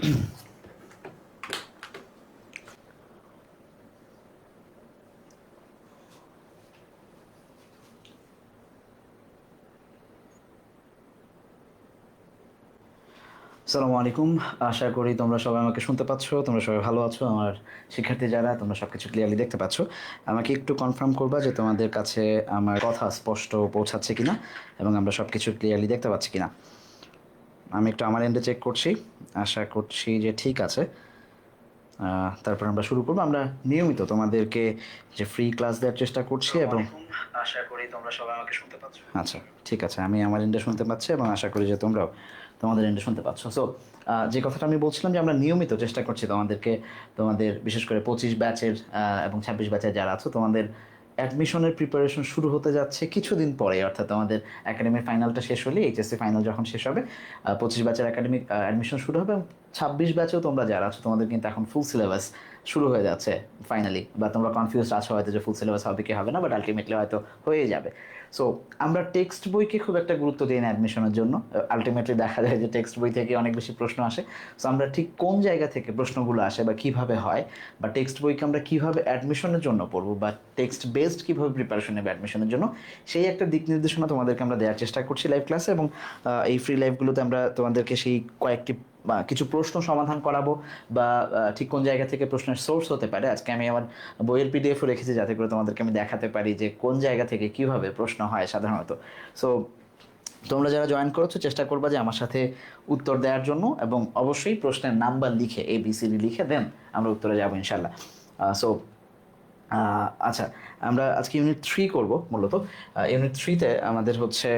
আসসালামু আলাইকুম। আশা করি তোমরা সবাই আমাকে শুনতে পাচ্ছ, তোমরা সবাই ভালো আছো। আমার শিক্ষার্থী যারা, তোমরা সব কিছু ক্লিয়ারলি দেখতে পাচ্ছ। আমাকে একটু কনফার্ম করবা যে তোমাদের কাছে আমার কথা স্পষ্ট পৌঁছাচ্ছে কিনা এবং আমরা সব কিছু ক্লিয়ারলি দেখতে পাচ্ছি কিনা। আমি একটু আমার এন্ডে চেক করছি, আশা করছি যে ঠিক আছে। তারপর আমরা শুরু করবো। আমরা নিয়মিত তোমাদেরকে যে ফ্রি ক্লাস দেওয়ার চেষ্টা করছি এবং আশা করি তোমরা সবাই আমাকে শুনতে পাচ্ছ। আচ্ছা, ঠিক আছে, আমি আমার এন্ডে শুনতে পাচ্ছি এবং আশা করি যে তোমরাও তোমাদের এন্ডে শুনতে পাচ্ছ। সো যে কথাটা আমি বলছিলাম যে আমরা নিয়মিত চেষ্টা করছি তোমাদেরকে, তোমাদের বিশেষ করে 25 ব্যাচের এবং 26 ব্যাচের যারা আছো, তোমাদের অ্যাডমিশনের প্রিপারেশন শুরু হতে যাচ্ছে কিছুদিন পরে, অর্থাৎ তোমাদের একাডেমির ফাইনালটা শেষ হলে, এইচএসসি ফাইনাল যখন শেষ হবে, 25 ব্যাচের একাডেমিক অ্যাডমিশন শুরু হবে এবং 26 ব্যাচেও তোমরা যারা আছো তোমাদের কিন্তু এখন ফুল সিলেবাস শুরু হয়ে যাচ্ছে ফাইনালি। বা তোমরা কনফিউজ আছো হয়তো যে ফুল সিলেবাস হবে কি হবে না, বাট আলটিমেটলি হয়তো হয়ে যাবে। সো আমরা টেক্সট বইকে খুব একটা গুরুত্ব দিই না অ্যাডমিশনের জন্য। আলটিমেটলি দেখা যায় যে টেক্সট বই থেকে অনেক বেশি প্রশ্ন আসে। সো আমরা ঠিক কোন জায়গা থেকে প্রশ্নগুলো আসে বা কীভাবে হয়, বা টেক্সট বইকে আমরা কীভাবে অ্যাডমিশনের জন্য পড়বো, বা টেক্সট বেসড কীভাবে প্রিপারেশন নেবে অ্যাডমিশনের জন্য, সেই একটা দিক নির্দেশনা তোমাদেরকে আমরা দেওয়ার চেষ্টা করছি লাইভ ক্লাসে। এবং এই ফ্রি লাইভগুলোতে আমরা তোমাদেরকে সেই কয়েকটি বা কিছু প্রশ্ন সমাধান করাবো, বা ঠিক কোন জায়গা থেকে প্রশ্নের সোর্স হতে পারে। আজকে আমি আমার বইয়ের পিডিএফও রেখেছি যাতে করে তোমাদেরকে আমি দেখাতে পারি যে কোন জায়গা থেকে কীভাবে প্রশ্ন হয় সাধারণত। সো তোমরা যারা জয়েন করেছো চেষ্টা করবা যে আমার সাথে উত্তর দেওয়ার জন্য, এবং অবশ্যই প্রশ্নের নাম্বার লিখে ABCD লিখে দেন আমরা উত্তরে যাবো ইনশাল্লাহ। সো আচ্ছা, আমরা আজকে ইউনিট 3 করব মূলত। ইউনিট 3তে আমাদের হচ্ছে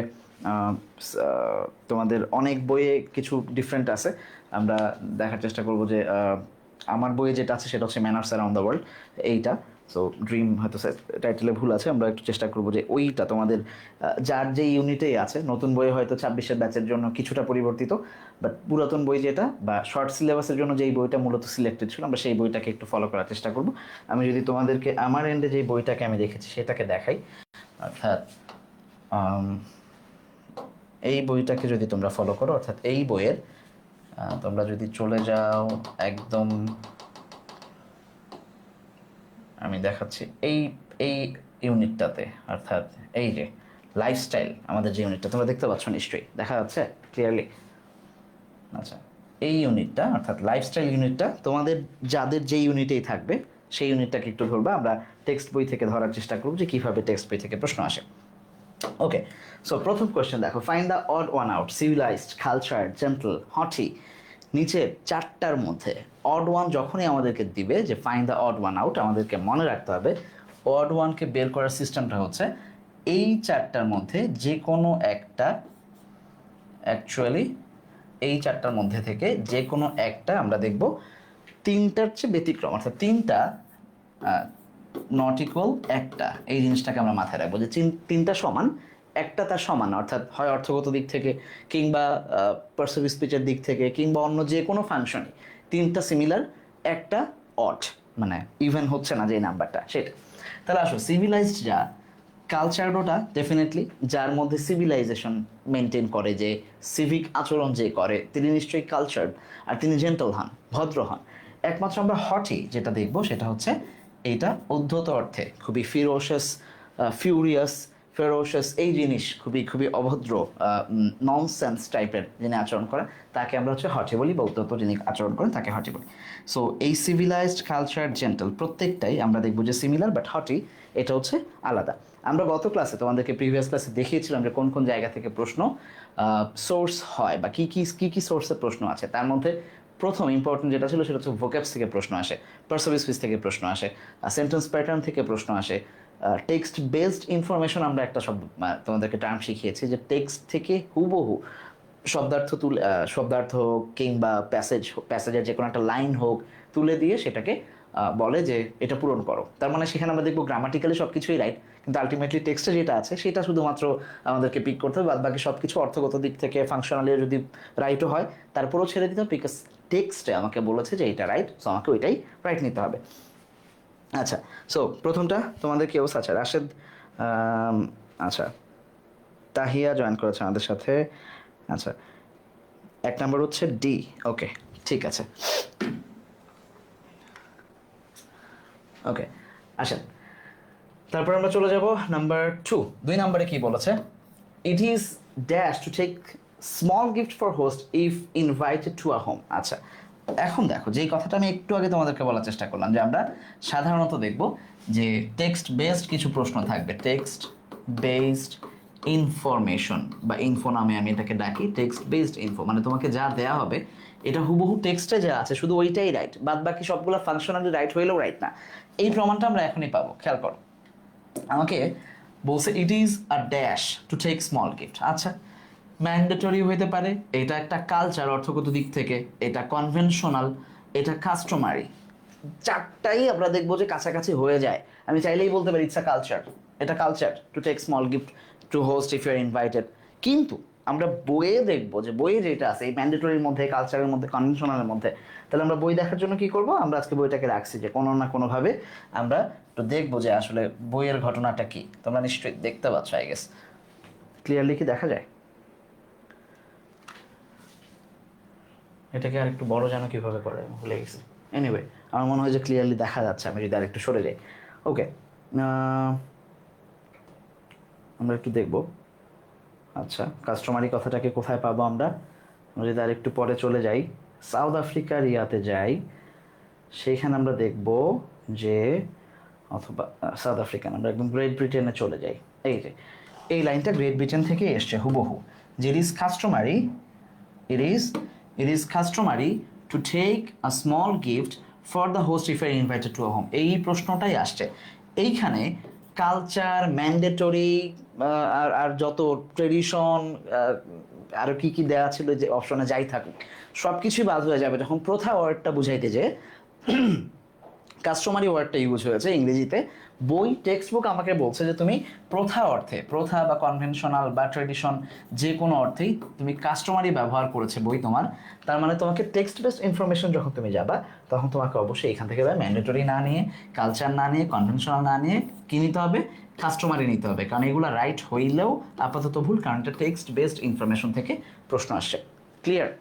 তোমাদের অনেক বইয়ে কিছু ডিফারেন্ট আছে। আমরা দেখার চেষ্টা করব যে আমার বইয়ে যেটা আছে সেটা হচ্ছে ম্যানার্স অ্যারাউন্ড দ্য ওয়ার্ল্ড, এইটা। সো ড্রিম হয়তো টাইটেলে ভুল আছে, আমরা একটু চেষ্টা করবো যে ওইটা তোমাদের যার যে ইউনিটেই আছে। নতুন বইয়ে হয়তো 26-এর ব্যাচের জন্য কিছুটা পরিবর্তিত, বাট পুরাতন বই যেটা বা শর্ট সিলেবাসের জন্য যেই বইটা মূলত সিলেক্টেড ছিল, আমরা সেই বইটাকে একটু ফলো করার চেষ্টা করব। আমি যদি তোমাদেরকে আমার এন্ডে যে বইটাকে আমি দেখেছি সেটাকে দেখাই, অর্থাৎ এই বইটাকে যদি তোমরা ফলো করো, অর্থাৎ এই বইয়ের তোমরা যদি চলে যাও একদম, আমি দেখাচ্ছি এই এই ইউনিটটাতে, অর্থাৎ এই যে লাইফস্টাইল, আমাদের যে ইউনিটটা তোমরা দেখতে পাচ্ছ নিশ্চয়ই, দেখা যাচ্ছে ক্লিয়ারলি? আচ্ছা, এই ইউনিটটা অর্থাৎ লাইফস্টাইল ইউনিটটা তোমাদের যাদের যে ইউনিটেই থাকবে সেই ইউনিটটাকে একটু ধরবা। আমরা টেক্সট বই থেকে ধরার চেষ্টা করব যে কীভাবে টেক্সট বই থেকে প্রশ্ন আসে। ওকে, সো প্রথম কোয়েশ্চেন দেখো, find the odd one out, civilised, culture, gentle, haughty. নিচের চারটার মধ্যে অড ওয়ান যখনই আমাদেরকে দিবে যে find the odd one out, আমাদেরকে মনে রাখতে হবে অড ওয়ানকে বের করার সিস্টেমটা হচ্ছে এই চারটার মধ্যে যে কোনো একটা, অ্যাকচুয়ালি এই চারটার মধ্যে থেকে যে কোনো একটা আমরা দেখব তিনটার চেয়ে ব্যতিক্রম, অর্থাৎ তিনটা নট ইকুয়াল একটা, এই জিনিসটাকে আমরা মাথায় রাখবো যে তিনটা সমান, একটা তার সমান, অর্থাৎ হয় অর্থগত দিক থেকে কিংবা পার্সিভ স্পিচের দিক থেকে কিংবা অন্য যে কোনো ফাংশনে তিনটা সিমিলার, একটা অড, মানে ইভেন হচ্ছে না যে নাম্বারটা সেটা। তাহলে আসো, সিভিলাইজড যা, কালচারটা ডেফিনেটলি যার মধ্যে সিভিলাইজেশন মেনটেন করে, যে সিভিক আচরণ যে করে, তিনি নিশ্চয়ই কালচার্ড, আর তিনি জেন্টল হন, ভদ্র হন। একমাত্র আমরা হটি যেটা দেখব সেটা হচ্ছে এইটা উদ্ধত অর্থে খুবই ফিরোশাস, ফিউরিয়াস, ফেরোশাস, এই জিনিস খুবই খুবই অভদ্র, ননসেন্স টাইপের যিনি আচরণ করেন তাকে আমরা হচ্ছে হটি বলি, বা উদ্ধত যিনি আচরণ করেন তাকে হটি বলি। সো এই সিভিলাইজড, কালচার, জেন্টল প্রত্যেকটাই আমরা দেখব যে সিমিলার, বাট হটি এটা হচ্ছে আলাদা। আমরা গত ক্লাসে তোমাদেরকে প্রিভিয়াস ক্লাসে দেখিয়েছিলাম যে কোন কোন জায়গা থেকে প্রশ্ন সোর্স হয়, বা কী কী কী কী সোর্সের প্রশ্ন আছে। তার মধ্যে প্রথম ইম্পর্টেন্ট যেটা ছিল সেটা হচ্ছে ভোক্যাবস থেকে প্রশ্ন আসে, পার্সিভ স্পিচ থেকে প্রশ্ন আসে, সেন্টেন্স প্যাটার্ন থেকে প্রশ্ন আসে, টেক্সট বেসড ইনফরমেশন, আমরা একটা শব্দ তোমাদেরকে টার্ম শিখিয়েছি যে টেক্সট থেকে হুবহু শব্দার্থ তুলে, শব্দার্থ কিংবা প্যাসেজের যে কোনো একটা লাইন হোক তুলে দিয়ে সেটাকে বলে যে এটা পূরণ করো। তার মানে সেখানে আমরা দেখবো গ্রামাটিক্যালি সব কিছুই রাইট, কিন্তু আলটিমেটলি টেক্সটে যেটা আছে সেটা শুধুমাত্র আমাদেরকে পিক করতে হবে, বাদ বাকি সব কিছু অর্থগত দিক থেকে ফাংশনালি যদি রাইটও হয় তারপরেও ছেড়ে দিতে হবে, বিকজ টেক্সটে আমাকে বলেছে যে এটা রাইট, সো আমাকে ওইটাই রাইট নিতে হবে। আচ্ছা, সো প্রথমটা তোমাদের কি অবস্থা? আচ্ছা, রাশেদ, আচ্ছা, তাহিয়া জয়েন করেছে আমাদের সাথে। আচ্ছা, এক নম্বর হচ্ছে ডি। ওকে, ঠিক আছে, ওকে আসেন। তারপর আমরা চলে যাব নাম্বার 2। 2 নম্বরে কি বলেছে? It is dash to take small gift for host if invited to a home. আচ্ছা, এখন দেখো যেই কথাটা আমি একটু আগে তোমাদেরকে বলার চেষ্টা করলাম যে আমরা সাধারণত দেখব যে টেক্সট বেসড কিছু প্রশ্ন থাকবে, টেক্সট বেসড ইনফরমেশন বা ইনফো নামে আমি এটাকে ডাকি। টেক্সট বেসড ইনফো মানে তোমাকে যা দেয়া হবে এটা হুবহু টেক্সটে যা আছে শুধু ওইটাই রাইট, বাদ বাকি সবগুলো ফাংশনালি রাইট হইলেও রাইট না। এই প্রমাণটা আমরা এখনই পাবো, খেয়াল করো। আমাকে বলছে it is a dash to take small gift. আচ্ছা, ম্যান্ডেটরি হইতে পারে, এটা একটা কালচার অর্থগত দিক থেকে, এটা কনভেনশনাল, এটা কাস্টমারি। চারটাই আমরা দেখবো যে কাছাকাছি হয়ে যায়। আমি চাইলেই বলতে পারি ইটস আ কালচার, এটা culture to take small gift to host if you are invited. কিন্তু আমরা বইয়ে দেখবো যে বইয়ে যেটা আছে এই ম্যান্ডেটরির মধ্যে, কালচারের মধ্যে, কনভেনশনালের মধ্যে, তাহলে আমরা বই দেখার জন্য কি করব? আমরা আজকে বইটাকে রাখছি যে কোনো না কোনোভাবে আমরা একটু দেখবো যে আসলে বইয়ের ঘটনাটা কি। তোমরা নিশ্চয়ই দেখতে পাচ্ছ, আই গেস ক্লিয়ারলি কি দেখা যায়? এটাকে আর একটু বড় যেন কিভাবে করে ভুলে গেছি। এনিওয়ে আমার মনে হয় যে ক্লিয়ারলি দেখা যাচ্ছে, আমি যদি আর একটু সরে যাই। ওকে, আমরা একটু দেখব। আচ্ছা, কাস্টমারি কথাটাকে কোথায় পাবো আমরা যদি আর একটু পরে চলে যাই, সাউথ আফ্রিকার ইয়াতে যাই, সেইখানে আমরা দেখব যে, অথবা সাউথ আফ্রিকান আমরা একদম গ্রেট ব্রিটেনে চলে যাই। এই যে এই লাইনটা গ্রেট ব্রিটেন থেকে এসছে হুবহু, যে ইট is customary, it is customary to take a small gift for the host if you're invited to a home। এই প্রশ্নটাই আসছে এইখানে। কালচার, ম্যান্ডেটরি আর আর যত ট্রেডিশন আরও কি কি দেওয়া ছিল যে অপশনে যাই থাকুক সব কিছুই বাদ হয়ে যাবে যখন প্রথা ওয়ার্ডটা বুঝাইতে যে কাস্টমারি ওয়ার্ডটা ইউজ হয়েছে ইংরেজিতে। বই টেক্সট বুক আমাকে বলছে যে তুমি প্রথা অর্থে, প্রথা বা কনভেনশনাল বা ট্রেডিশন যে কোনো অর্থেই তুমি কাস্টমারি ব্যবহার করেছে বই তোমার। তার মানে তোমাকে টেক্সট বেসড ইনফরমেশন যখন তুমি যাবা তখন তোমাকে অবশ্যই এখান থেকে ম্যান্ডেটরি না নিয়ে, কালচার না নিয়ে, কনভেনশনাল না নিয়ে কি নিতে হবে? কাস্টমারি নিতে হবে, কারণ এগুলো রাইট হইলেও আপাতত ভুল, কারণ এটা টেক্সট বেসড ইনফরমেশন থেকে প্রশ্ন আসছে। ক্লিয়ার?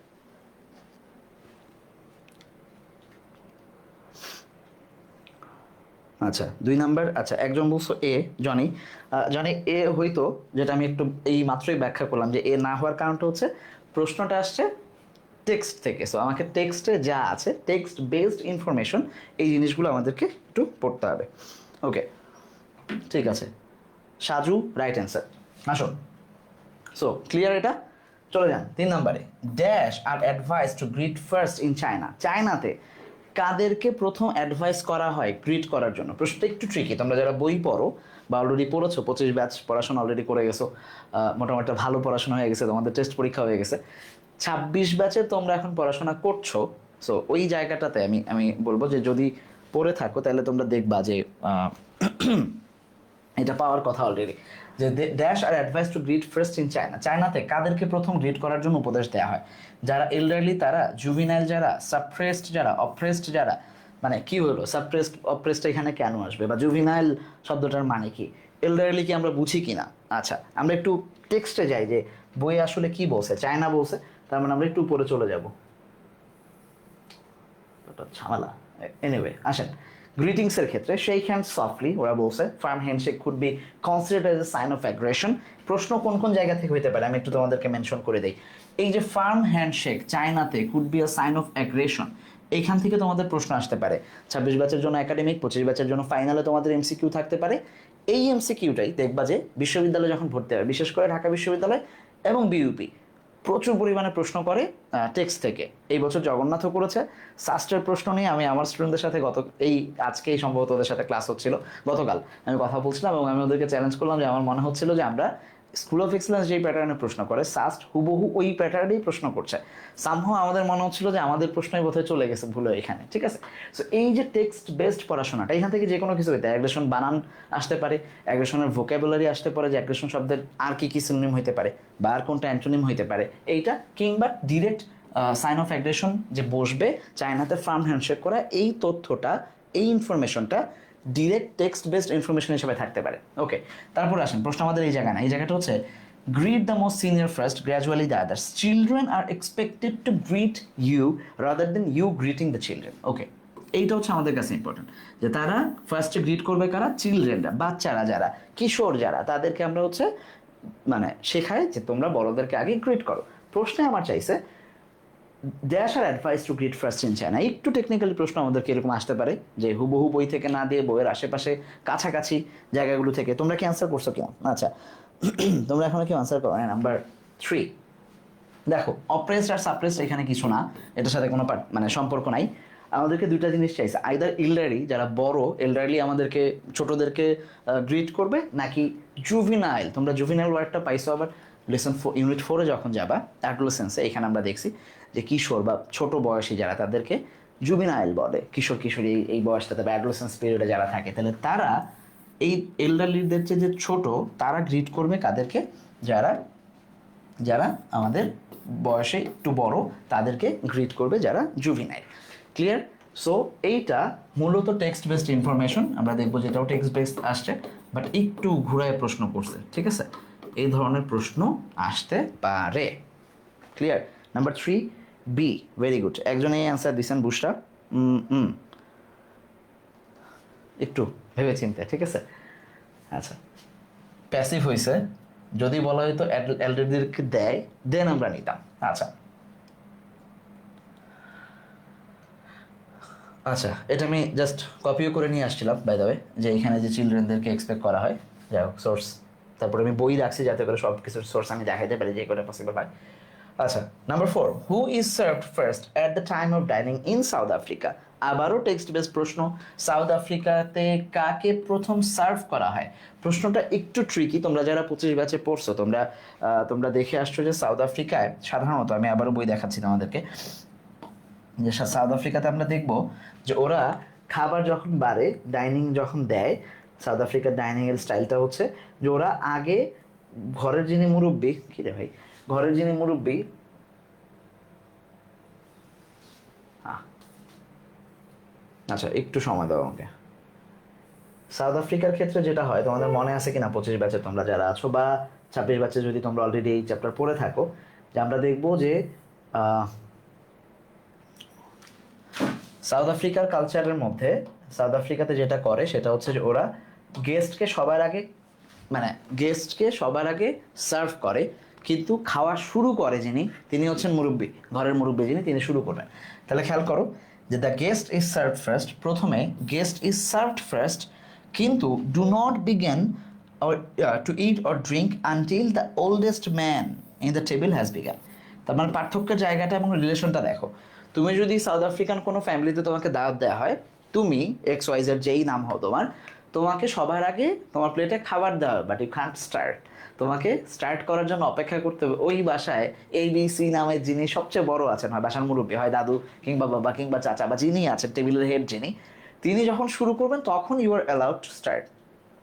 আচ্ছা 2 নাম্বার। আচ্ছা, একজন বলছো এ, জনি। জনি এ হইতো, যেটা আমি একটু এই মাত্রই ব্যাখ্যা করলাম যে এ না হওয়ার কারণটা হচ্ছে প্রশ্নটা আসছে টেক্সট থেকে। সো আমাকে টেক্সটে যা আছে, টেক্সট বেসড ইনফরমেশন, এই জিনিসগুলো আমাদেরকে একটু পড়তে হবে। ওকে, ঠিক আছে। Saju right answer. আসো, সো ক্লিয়ার এটা? চলে যান 3 নম্বরে। Dash are advice to greet first in China. চায়নাতে কাদেরকে প্রথম অ্যাডভাইস করা হয় গ্রিট করার জন্য? প্রশ্নটা একটু ট্রিকি, তোমরা যারা বই পড়ো বা অলরেডি পড়েছো, 25 ব্যাচ পড়াশোনা অলরেডি করে গেছো, মোটামুটি ভালো পড়াশোনা হয়ে গেছে, তোমাদের টেস্ট পরীক্ষা হয়ে গেছে, 26 ব্যাচে তোমরা এখন পড়াশোনা করছো। সো ওই জায়গাটাতে আমি আমি বলবো যে যদি পড়ে থাকো তাহলে তোমরা দেখবা যে এটা পাওয়ার কথা অলরেডি, যে dash are advice to greet first in China. চায়নাতে কাদেরকে প্রথম গ্রিট করার জন্য উপদেশ দেওয়া হয়? যারা এল্ডারলি তারা, জুভিনাইল যারা, সাপ্রেসড যারা, অপ্রেসড যারা। মানে কি হলো সাপ্রেসড অপ্রেসড এখানে কেন আসবে, বা জুভিনাইল শব্দটার মানে কি, এল্ডারলি কি আমরা বুঝি কিনা? আচ্ছা, আমরা একটু টেক্সটে যাই যে বই আসলে কি বলছে। চায়না বলছে, তার মানে আমরা একটু উপরে চলে যাব, ঝামেলা। এনিওয়ে আসেন, গ্রিটিংসের ক্ষেত্রে শেক হ্যান্ড সফটলি ওরা বলছে, firm handshake could be considered as a sign of aggression. প্রশ্ন কোন কোন জায়গা থেকে হইতে পারে আমি একটু তোমাদেরকে মেনশন করে দিই। এই যে ফার্ম হ্যান্ডশেক চায়নাতে could be a sign of aggression, এইখান থেকে তোমাদের প্রশ্ন আসতে পারে। 26 ব্যাচের জন্য একাডেমিক, 25 ব্যাচের জন্য ফাইনালে তোমাদের এমসিকিউ থাকতে পারে। এই এমসিকিউটাই দেখবা যে বিশ্ববিদ্যালয়ে যখন ভর্তি হবে, বিশেষ করে ঢাকা বিশ্ববিদ্যালয় এবং বিইউপি, প্রচুর পরিমাণে প্রশ্ন করে টেক্সট থেকে। এই বছর জগন্নাথও করেছে। সাস্টের প্রশ্ন নিয়ে আমি আমার স্টুডেন্টদের সাথে আজকেই সম্ভবত ওদের সাথে ক্লাস হচ্ছিল, গতকাল আমি কথা বলছিলাম এবং আমি ওদেরকে চ্যালেঞ্জ করলাম যে আমার মনে হচ্ছিল যে আমরা স্কুল অফ এক্সেলেন্স যেই প্যাটার্নে প্রশ্ন করে সাস্ট হুবহু ওই প্যাটার্নেই প্রশ্ন করছে। সামহাও আমাদের মনে হচ্ছিল যে আমাদের প্রশ্নই বোধহয় চলে গেছে ভুলে এখানে, ঠিক আছে? সো এই যে টেক্সট বেসড পড়াশোনাটা, এখান থেকে যে কোনো কিছু হইতে, অ্যাগ্রেশন বানান আসতে পারে, অ্যাগ্রেশনের ভোকাবুলারি আসতে পারে, যে অ্যাগ্রেশন শব্দের আর কি কি সিনোনিম হইতে পারে বা আর কোনটা অ্যান্টোনিম হইতে পারে এইটা, কিংবা ডিরেক্ট সাইন অফ অ্যাগ্রেশন যে বসবে চায়নাতে ফার্ম হ্যান্ডশেক করা, এই তথ্যটা, এই ইনফরমেশনটা ডিরেক্ট টেক্সট বেসড ইনফরমেশন হিসেবে থাকতে পারে। ওকে, তারপর আসেন প্রশ্ন আমাদের এই জায়গা না, এই জায়গাটা হচ্ছে Greet the most senior first, gradually the others. Children are expected to greet you rather than you greeting the children. Okay, এইটা হচ্ছে আমাদের কাছে ইম্পর্টেন্ট, যে তারা ফার্স্টে গ্রিট করবে কারা? চিলড্রেনরা, বাচ্চারা যারা, কিশোর যারা, তাদেরকে আমরা হচ্ছে মানে শেখাই যে তোমরা বড়দেরকে আগে গ্রিট করো। প্রশ্নে আমার চাইছে dash are advice to greet first in China. একটু টেকনিক্যালি প্রশ্ন আমাদেরকে এরকম আসতে পারে, যে হুবহু বই থেকে না দিয়ে বইয়ের আশেপাশে কাছাকাছি জায়গাগুলো থেকে। তোমরা কি অ্যান্সার করছো কেমন? আচ্ছা, তোমরা এখনো কেউ আনসার করো? নাম্বার 3 দেখো, অপ্রেসড আর সাপ্রেসড এখানে কিছু না, এটার সাথে কোনো মানে সম্পর্ক নাই। আমাদেরকে দুইটা জিনিস চাইছে, আইদার এল্ডারলি, যারা বড় এল্ডারলি আমাদেরকে ছোটদেরকে গ্রিট করবে, নাকি জুভিনাইল। তোমরা জুভিনাইল ওয়ার্ডটা পাইছো আবার লেসন ইউনিট 4-এ যখন যাবা অ্যাডোলেসেন্সে, এখানে আমরা দেখছি যে কিশোর বা ছোট বয়সী যারা, তাদেরকে জুভিনাইল বলে। কিশোর কিশোরী এই বয়সটাতে বা অ্যাডোলেসেন্স পিরিয়ডে যারা থাকে, তাহলে তারা এই এল্ডারলিদের যে ছোট, তারা গ্রিট করবে কাদেরকে? যারা যারা আমাদের বয়সে একটু বড়, তাদেরকে গ্রিট করবে যারা জুভিনাইল। ক্লিয়ার? সো এইটা মূলত টেক্সট বেসড ইনফরমেশন। আমরা দেখবো যেটাও টেক্সট বেসড আসছে, বাট একটু ঘুরায় প্রশ্ন করছে, ঠিক আছে? এই ধরনের প্রশ্ন আসতে পারে। Clear? Number 3 B, very good. একজন এই অ্যান্সার দিচ্ছেন, বুশরা। একটু ভেবে চিনতে, ঠিক আছে? আচ্ছা, প্যাসিভ হয়েছে, যদি বলা হয়তো এল্ডারদেরকে দেয়, দেন আমরা নিতাম। আচ্ছা আচ্ছা, এটা আমি জাস্ট কপিও করে নিয়ে আসছিলাম বাই দ্য ওয়ে, যে এখানে যে চিলড্রেনদেরকে এক্সপেক্ট করা হয়। যাই হোক, সোর্স তারপরে আমি বই রাখছি যাতে করে সব কিছুর সোর্স আমি দেখাইতে পারি যে কটা পসিবল হয়। আচ্ছা, number 4, who is served first at the time of dining in south Africa. আবারও টেক্সট বেস প্রশ্ন, সাউথ আফ্রিকাতে কাকে প্রথম সার্ভ করা হয়? প্রশ্নটা একটু ট্রিকি। তোমরা যারা 25 ব্যাচে পড়ছো, তোমরা দেখে আসছো যে সাউথ আফ্রিকায় সাধারণত, আমি আবারও বই দেখাচ্ছি তোমাদেরকে, যে সাউথ আফ্রিকাতে আমরা দেখব যে ওরা খাবার যখন বাড়ে, ডাইনিং যখন দেয়, সাউথ আফ্রিকার ডাইনিংয়ের স্টাইলটা হচ্ছে যে ওরা আগে ঘরের যিনি মুরব্বী, কি রে ভাই, ঘরের যিনি মুরব্বী, আচ্ছা একটু সময় দাও আমাকে। সাউথ আফ্রিকার ক্ষেত্রে যেটা হয়, তোমাদের মনে আছে কিনা 25 ব্যাচে তোমরা যারা আছো, বা 26 ব্যাচে যদি তোমরা অলরেডি এই চ্যাপ্টার পড়ে থাকো, যে আমরা দেখবো যে সাউথ আফ্রিকার কালচারের মধ্যে, সাউথ আফ্রিকাতে যেটা করে সেটা হচ্ছে যে ওরা গেস্টকে সবার আগে সার্ভ করে, কিন্তু খাওয়া শুরু করে যিনি, তিনি হচ্ছেন মুরব্বী, ঘরের মুরব্বী যিনি, তিনি শুরু করবেন। তাহলে খেয়াল করো যে the guest is served first, প্রথমে গেস্ট ইজ সার্ভড ফার্স্ট, কিন্তু do not begin to it or drink until the oldest man in the table has began. তার মানে পার্থক্যের জায়গাটা এবং রিলেশনটা দেখো। তুমি যদি সাউথ আফ্রিকান কোনো ফ্যামিলিতে তোমাকে দাওয়াত দেওয়া হয়, তুমি XYZ যেই নাম হও তোমাকে সবার আগে তোমার প্লেটে খাবার দেওয়া হবে, বাট ইউ ক্যান্ট স্টার্ট। তোমাকে স্টার্ট করার জন্য অপেক্ষা করতে হবে ওই বাসায় ABC নামের যিনি সবচেয়ে বড় আছেন, হয় বাসার মুরব্বী, হয় দাদু কিংবা বাবা কিংবা চাচা, বা যিনি আছেন টেবিলের হেড যিনি, তিনি যখন শুরু করবেন তখন you are allowed to start,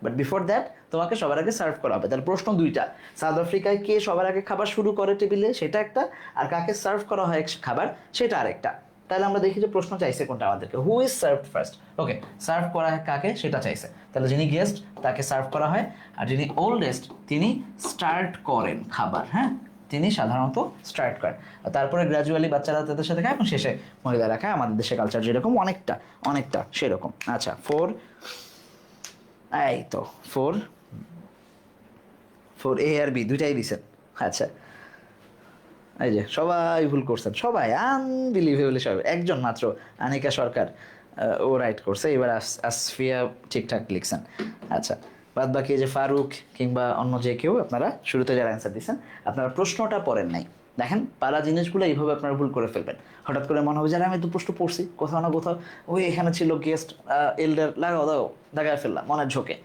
but before that তোমাকে সবার আগে সার্ভ করা হবে। তাহলে প্রশ্ন দুইটা, সাউথ আফ্রিকায় কে সবার আগে খাবার শুরু করে টেবিলে, সেটা একটা, আর কাকে সার্ভ করা হয় খাবার, সেটা আরেকটা। তাহলে আমরা দেখি যে প্রশ্ন চাইছে কোনটা আমাদেরকে, who is served first. Okay, serve করা হয় কাকে সেটা চাইছে, তাহলে যিনি গেস্ট তাকে সার্ভ করা হয়, আর যিনি ওল্ডেস্ট তিনি স্টার্ট করেন খাবার। হ্যাঁ, তিনি সাধারণত স্টার্ট করেন, আর তারপরে গ্র্যাজুয়ালি বাচ্চারা তাদের সাথে খায়, এবং শেষে মহিলারা খায়। আমাদের দেশে কালচার যেরকম অনেকটা সেরকম। আচ্ছা, 4, এই তো 4A আর B দুইটাই দিছেন। আচ্ছা, এই যে সবাই ভুল করছেন, সবাই আনবিলিভেবলি, সবাই, একজন মাত্র আনিকা সরকার ও রাইট করছে। এবার আসফিয়া ঠিকঠাক লিখছেন। আচ্ছা, বাদ বাকি যে ফারুক কিংবা অন্য যে কেউ, আপনারা শুরুতে যারা অ্যান্সার দিচ্ছেন, আপনারা প্রশ্নটা পড়েন নাই। দেখেন, পারা জিনিসগুলো এইভাবে আপনারা ভুল করে ফেলবেন। হঠাৎ করে মনে হবে যে আমি তো প্রশ্ন পড়ছি কোথাও না কোথাও, ওই এখানে ছিল গেস্ট এল্ডার, দাগায় ফেললাম মনের ঝোঁকে,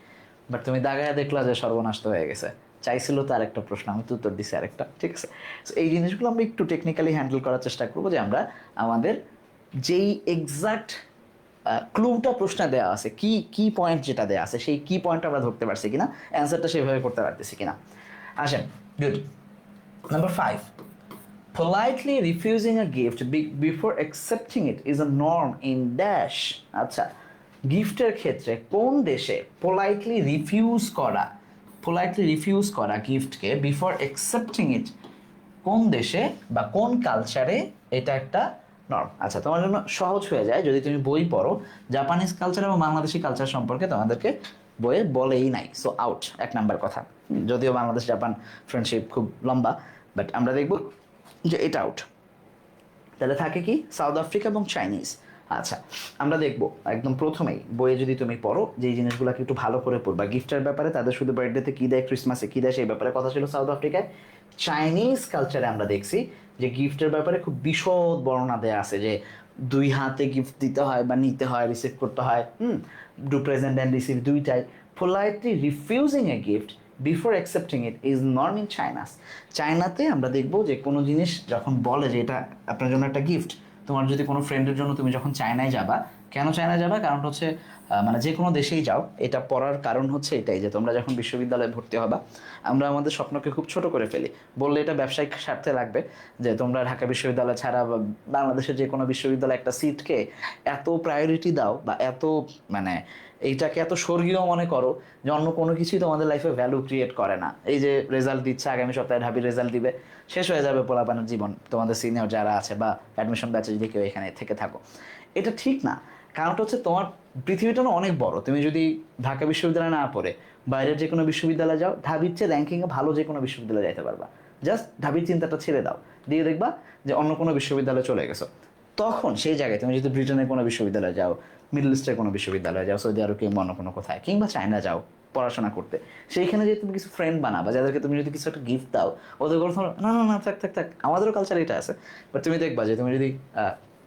বাট তুমি দাগায় দেখলা যে সর্বনাশ হয়ে গেছে। চাইছিল তো আরেকটা প্রশ্ন, আমি তো উত্তর দিছি আরেকটা, ঠিক আছে? এই জিনিসগুলো আমরা একটু টেকনিক্যালি হ্যান্ডেল করার চেষ্টা করবো, যে আমরা আমাদের যেই এক্সাক্ট ক্লুটা প্রশ্নে দেওয়া আছে, কি পয়েন্ট যেটা দেওয়া আছে, সেই কি পয়েন্ট আমরা ধরতে পারছি কিনা, অ্যান্সারটা সেভাবে করতে পারতেছি কিনা। আসেন, good. Number 5, politely refusing a gift before accepting it is a norm in dash. আচ্ছা, গিফটের ক্ষেত্রে কোন দেশে পোলাইটলি রিফিউজ করা পোলাইটলি রিফিউজ করা গিফটকে বিফোর অ্যাকসেপ্টিং ইট কোন দেশে বা কোন কালচারে এটা একটা নর্ম। আচ্ছা, তোমার জন্য সহজ হয়ে যায় যদি তুমি বই পড়ো, জাপানিজ কালচার এবং বাংলাদেশি কালচার সম্পর্কে তোমাদেরকে বইয়ে বলেই নাই, সো আউট 1 নাম্বার কথা। যদিও বাংলাদেশ জাপান ফ্রেন্ডশিপ খুব লম্বা, বাট আমরা দেখব যে এটা আউট। তাহলে থাকে কি সাউথ আফ্রিকা এবং চাইনিজ। আচ্ছা, আমরা দেখবো একদম প্রথমেই বইয়ে যদি তুমি পড়ো যে এই জিনিসগুলোকে একটু ভালো করে পড়বা, গিফটের ব্যাপারে তাদের শুধু বার্থডেতে কী দেয়, ক্রিসমাসে কী দেয় সেই ব্যাপারে কথা ছিল সাউথ আফ্রিকায়। চাইনিজ কালচারে আমরা দেখছি যে গিফটের ব্যাপারে খুব বিশদ বর্ণনা দেওয়া আছে, যে 2 হাতে গিফট দিতে হয় বা নিতে হয়, রিসিভ করতে হয়, ডু প্রেজেন্ট অ্যান্ড রিসিভ দুইটাই। Politely refusing a gift before accepting it is norm in China's. চায়নাতে আমরা দেখবো যে কোনো জিনিস যখন বলে যে এটা আপনার জন্য একটা গিফট, তোমার যদি কোনো ফ্রেন্ডের জন্য তুমি যখন চায়নায় যাবা, কেন চায়নায় যাবা, কারণ হচ্ছে মানে যে কোনো দেশেই যাও, এটা পড়ার কারণ হচ্ছে এটাই যে তোমরা যখন বিশ্ববিদ্যালয়ে ভর্তি হবা, আমরা আমাদের স্বপ্নকে খুব ছোট করে ফেলি, বললে এটা ব্যবসায়িক স্বার্থে লাগবে যে তোমরা ঢাকা বিশ্ববিদ্যালয় ছাড়া বা বাংলাদেশের যে কোনো বিশ্ববিদ্যালয়ে একটা সিটকে এত প্রায়োরিটি দাও বা এত মানে এইটাকে এত স্বর্গীয় মনে করো যে অন্য কোনো কিছুই তোমাদের লাইফে ভ্যালু ক্রিয়েট করে না। এই যে রেজাল্ট দিচ্ছে, আগামী সপ্তাহে ঢাবির রেজাল্ট দিবে, শেষ হয়ে যাবে পোলাপানের জীবন, তোমাদের সিনিয়র যারা আছে বা অ্যাডমিশন ব্যাচে যদি কেউ এখানে থেকে থাকো, এটা ঠিক না। কারণটা হচ্ছে তোমার পৃথিবীটা না অনেক বড়, তুমি যদি ঢাকা বিশ্ববিদ্যালয়ে না পড়ে বাইরের যে কোনো বিশ্ববিদ্যালয়ে যাও, ঢাবির চেয়ে র্যাঙ্কিংয়ে ভালো যে কোনো বিশ্ববিদ্যালয়ে যাইতে পারবা। জাস্ট ঢাবির চিন্তাটা ছেড়ে দাও, দিয়ে দেখবা যে অন্য কোনো বিশ্ববিদ্যালয়ে চলে গেছো। তখন সেই জায়গায় তুমি যদি ব্রিটেনের কোনো বিশ্ববিদ্যালয়ে যাও, মিডল ইস্টের কোনো বিশ্ববিদ্যালয়ে যাও, সৌদি আরব কিংবা অন্য কোনো কোথায়, কিংবা চায়না যাও পড়াশোনা করতে, সেইখানে যদি তুমি কিছু ফ্রেন্ড বানাবা যাদেরকে তুমি যদি কিছু একটা গিফট দাও, ওদের কথা না না না থাক থাক থাক, আমাদেরও কালচার এটা আছে। বাট তুমি দেখবা যে তুমি যদি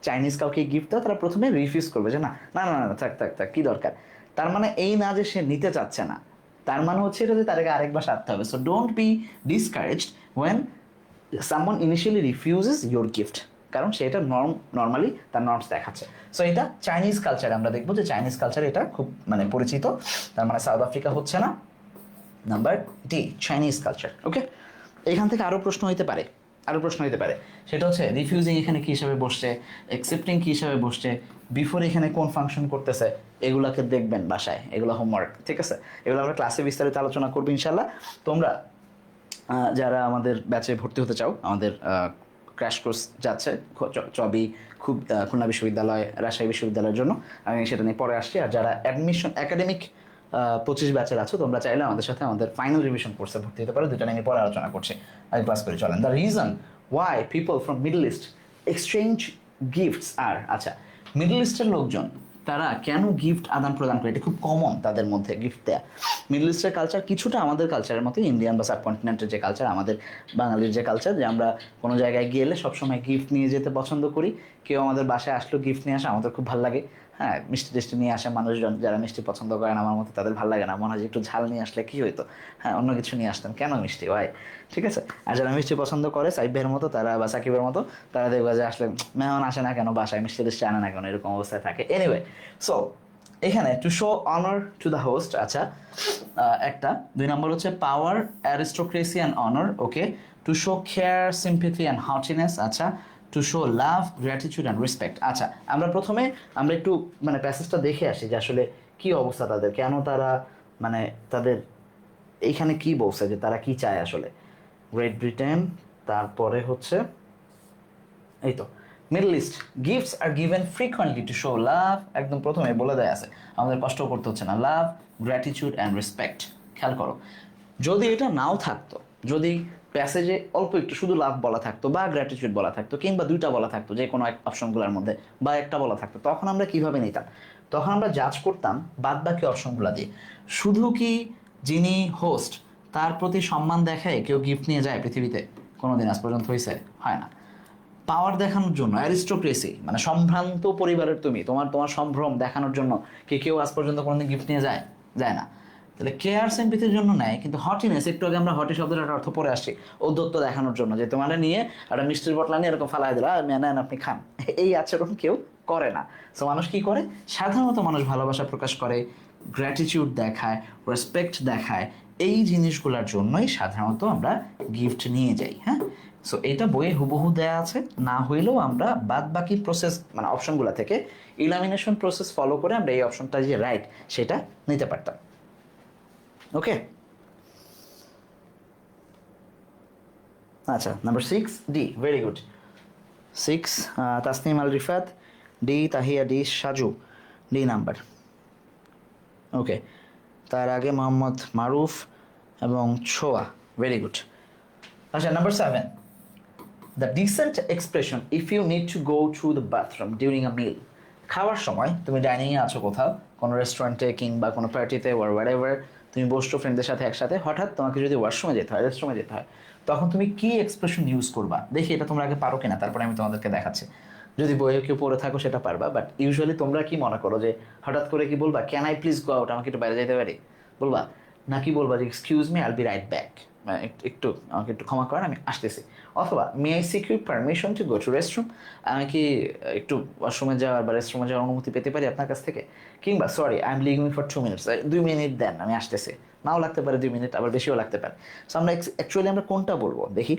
চাইনিজ কাউকে গিফট দাও, তারা প্রথমে রিফিউজ করবে যে না না না না থাক থাক থাক, কী দরকার। তার মানে এই না যে সে নিতে চাচ্ছে না, তার মানে হচ্ছে এটা যে তাদেরকে আরেকবার সারতে হবে। So don't be discouraged when someone initially refuses your gift, কারণ সে এটা নর্মালি তার নর্মস দেখাচ্ছে। সো এটা চাইনিজ কালচারে আমরা দেখবো যে চাইনিজ কালচারে এটা খুব মানে পরিচিত, তার মানে সাউথ আফ্রিকা হচ্ছে না। Number D, Chinese culture. Okay, এখান থেকে আরও প্রশ্ন হইতে পারে, সেটা হচ্ছে রিফিউজিং এখানে কী হিসাবে বসছে, অ্যাকসেপ্টিং কী হিসাবে বসছে, বিফোর এখানে কোন ফাংশন করতেছে, এগুলাকে দেখবেন বাসায়, এগুলো হোমওয়ার্ক, ঠিক আছে? এগুলো আমরা ক্লাসে বিস্তারিত আলোচনা করবো ইনশাল্লাহ। তোমরা যারা আমাদের ব্যাচে ভর্তি হতে চাও, আমাদের ক্র্যাশ কোর্স যাচ্ছে চবি খুব খুলনা বিশ্ববিদ্যালয়, রাজশাহী বিশ্ববিদ্যালয়ের জন্য, আমি সেটা নিয়ে পরে আসছি। আর যারা অ্যাডমিশন একাডেমিক 25 ব্যাচের আছো, তোমরা চাইলে আমাদের সাথে আমাদের ফাইনাল রিভিশন কোর্সে ভর্তি হতে পারো, দুটো নিয়ে পরে আলোচনা করছি, আগে ক্লাস করে চলেন। The reason why people from Middle East exchange gifts are, আচ্ছা, মিডল ইস্টের লোকজন তারা কেন গিফট আদান প্রদান করে, এটা খুব কমন তাদের মধ্যে গিফট দেয়া। মিডল ইস্টের কালচার কিছুটা আমাদের কালচারের মতো, ইন্ডিয়ান বা সাবকন্টিনেন্টের যে কালচার, আমাদের বাঙালির যে কালচার, যে আমরা কোনো জায়গায় গেলে সবসময় গিফট নিয়ে যেতে পছন্দ করি। কেউ আমাদের বাসায় আসলো গিফট নিয়ে আসে, আমাদের খুব ভালো লাগে। হ্যাঁ, মিষ্টি টিষ্টি নিয়ে আসে মানুষজন, যারা মিষ্টি পছন্দ করেন আমার মতো, তাদের ভালো লাগে না, মনে হয় যে একটু ঝাল নিয়ে আসলে কী হইতো, হ্যাঁ অন্য কিছু নিয়ে আসতেন, কেন মিষ্টি ভাই, ঠিক আছে? আর যারা মিষ্টি পছন্দ করে সাইব ভাইয়ের মতো, তারা বা সাকিবের মতো, তারা দেখবে যে আসলে মেহমান আসে না কেন বাসায়, মিষ্টি টিষ্টি আনে না কেন, এরকম অবস্থায় থাকে। এনিওয়ে, সো এখানে to show honour to the host, আচ্ছা একটা 2 নম্বর হচ্ছে power, aristocracy and honour, okay. To show care, sympathy and heartiness, আচ্ছা। To show love, gratitude and respect. আচ্ছা, প্রথমে আমরা একটু মানে প্যাসেজটা দেখে আসি যে আসলে কী অবস্থা তাদের, কেন তারা মানে তাদের এইখানে কি বলছে যে তারা কি চায় আসলে। গ্রেট ব্রিটেন, তারপরে হচ্ছে এই তো Middle East, gifts are given frequently to show love, একদম প্রথমে বলে দেয় আছে, আমাদের কষ্ট করতে হচ্ছে না। লাভ, গ্র্যাটিটিউড অ্যান্ড রেসপেক্ট, খেয়াল করো, যদি এটা নাও থাকতো, যদি প্যাসেজে অল্প একটু শুধু লাভ বলা থাকতো বা গ্র্যাটিটিউড বলা থাকতো, কিংবা 2টা বলা থাকতো যে কোনো এক অপশনগুলোর মধ্যে, বা একটা বলা থাকতো, তখন আমরা কিভাবে নিতাম? তখন আমরা জাজ করতাম বাদ বাকি অপশনগুলো দিয়ে। শুধু কি যিনি হোস্ট তার প্রতি সম্মান দেখায় কেউ গিফট নিয়ে যায় পৃথিবীতে? কোনোদিন আজ পর্যন্ত হয়েছে? হয় না। পাওয়ার দেখানোর জন্য, অ্যারিস্টোক্রেসি মানে সম্ভ্রান্ত পরিবারের তুমি, তোমার সম্ভ্রম দেখানোর জন্য কি কেউ আজ পর্যন্ত কোনোদিন গিফট নিয়ে যায়? যায় না। তাহলে কেয়ার, সিম্প্যাথির জন্য নেয়, কিন্তু হটিনেস, একটু আগে আমরা হটি শব্দের একটা অর্থ পরে আসছি, ঔদ্ধত্য দেখানোর জন্য, যে তোমার নিয়ে একটা মিষ্টির বটলা নিয়ে এরকম ফালাই দিলা, নেন আপনি খান, এই আচরণ কেউ করে না। সো মানুষ কি করে? সাধারণত মানুষ ভালোবাসা প্রকাশ করে, গ্র্যাটিটিউড দেখায়, রেসপেক্ট দেখায়, এই জিনিসগুলোর জন্যই সাধারণত আমরা গিফট নিয়ে যাই। হ্যাঁ, সো এটা বইয়ে হুবহু দেয়া আছে, না হইলেও আমরা বাদ বাকি প্রসেস মানে অপশনগুলো থেকে ইলামিনেশন প্রসেস ফলো করে আমরা এই অপশনটা যে রাইট সেটা নিতে পারতাম। ওকে, আচ্ছা number 6 D, very good. 6 Tasnim Al Rifat, D Tahiya, D Saju, D number. Okay, তার আগে মোহাম্মদ মারুফ এবং ছোয়া, ভেরি গুড। আচ্ছা number 7, the decent expression if you need to go to the bathroom during a meal. খাওয়ার সময় তুমি ডাইনিংয়ে আছো কোথাও, কোনো রেস্টুরেন্টে কিংবা কোনো পার্টিতে ওয়ার হোয়াটএভার, তুমি বসছো ফ্রেন্ডদের সাথে একসাথে, হঠাৎ তোমাকে যদি ওয়াশরুমে যেতে হয়, রেস্টরুমে যেতে হয়, তখন তুমি কি এক্সপ্রেশন ইউজ করবা? দেখি এটা তোমরা আগে পারো কিনা, তারপরে আমি তোমাদেরকে দেখাচ্ছি। যদি বইয়ে কেউ পড়ে থাকো সেটা পারবা, বাট ইউজুয়ালি তোমরা কি মনে করো যে হঠাৎ করে কি বলবা, can I please go out, আমাকে একটু বাইরে যেতে পারি, বলবা? নাকি বলবা যে excuse me I'll be right back, একটু আমাকে একটু ক্ষমা করেন আমি আসতেছি, অথবা may I seek you permission to go to restroom, আমি কি একটু ওয়াশরুমে যাওয়ার বা রেস্টরুমে যাওয়ার অনুমতি পেতে পারি আপনার কাছ থেকে, কিংবা sorry I am living for 2 minutes, 2 minute then আমি আসতেছি, নাও লাগতে পারে 2 মিনিট, আবার বেশিও লাগতে পারে। সো আমরা অ্যাকচুয়ালি আমরা কোনটা বলবো দেখি।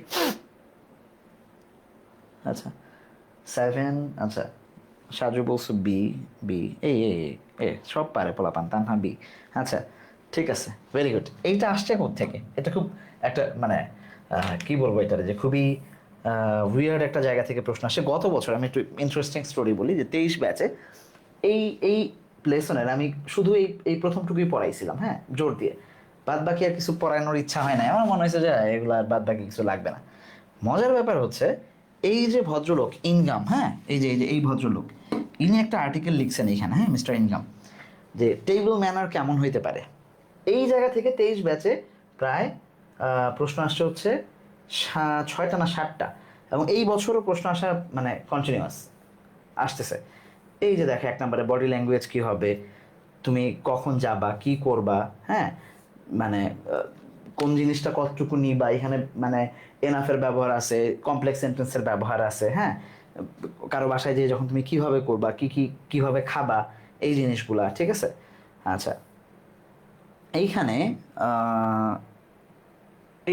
আচ্ছা 7, আচ্ছা সাজু বলছো বি, বি এই এ এ সব পারে পোলাপান, তানহা বি। আচ্ছা ঠিক আছে, ভেরি গুড। এইটা আসছে থেকে, এটা খুব একটা মানে কি বলবো, এটার যে খুবই উইয়ার্ড একটা জায়গা থেকে প্রশ্ন আসে। গত বছর আমি একটু ইন্টারেস্টিং স্টোরি বলি, যে 23 ব্যাচে এই এই লেসনের আমি শুধু এই প্রথমটুকুই পড়াইছিলাম, হ্যাঁ, জোর দিয়ে। বাদ বাকি আর কিছু পড়ানোর ইচ্ছা হয় না, আমার মনে হয়েছে যে এগুলো আর বাদ বাকি কিছু লাগবে না। মজার ব্যাপার হচ্ছে এই যে ভদ্রলোক ইনকাম, হ্যাঁ, এই ভদ্রলোক, ইনি একটা আর্টিকেল লিখছেন এইখানে, হ্যাঁ, মিস্টার ইনকাম, যে টেবিল ম্যানার কেমন হইতে পারে। এই জায়গা থেকে 23 ব্যাচে প্রায় প্রশ্ন আসছে হচ্ছে 6টা না 7টা, এবং এই বছরও প্রশ্ন আসা মানে কন্টিনিউয়াস আসতেছে। এই যে দেখে 1 নম্বরে বডি ল্যাঙ্গুয়েজ কী হবে, তুমি কখন যাবা, কি করবা, হ্যাঁ, মানে কোন জিনিসটা কতটুকু নিবা, এখানে মানে এনাফের ব্যবহার আছে, কমপ্লেক্স সেন্টেন্সের ব্যবহার আছে, হ্যাঁ, কারো বাসায় যেয়ে যখন তুমি কিভাবে করবা, কিভাবে খাবা, এই জিনিসগুলা, ঠিক আছে। আচ্ছা এইখানে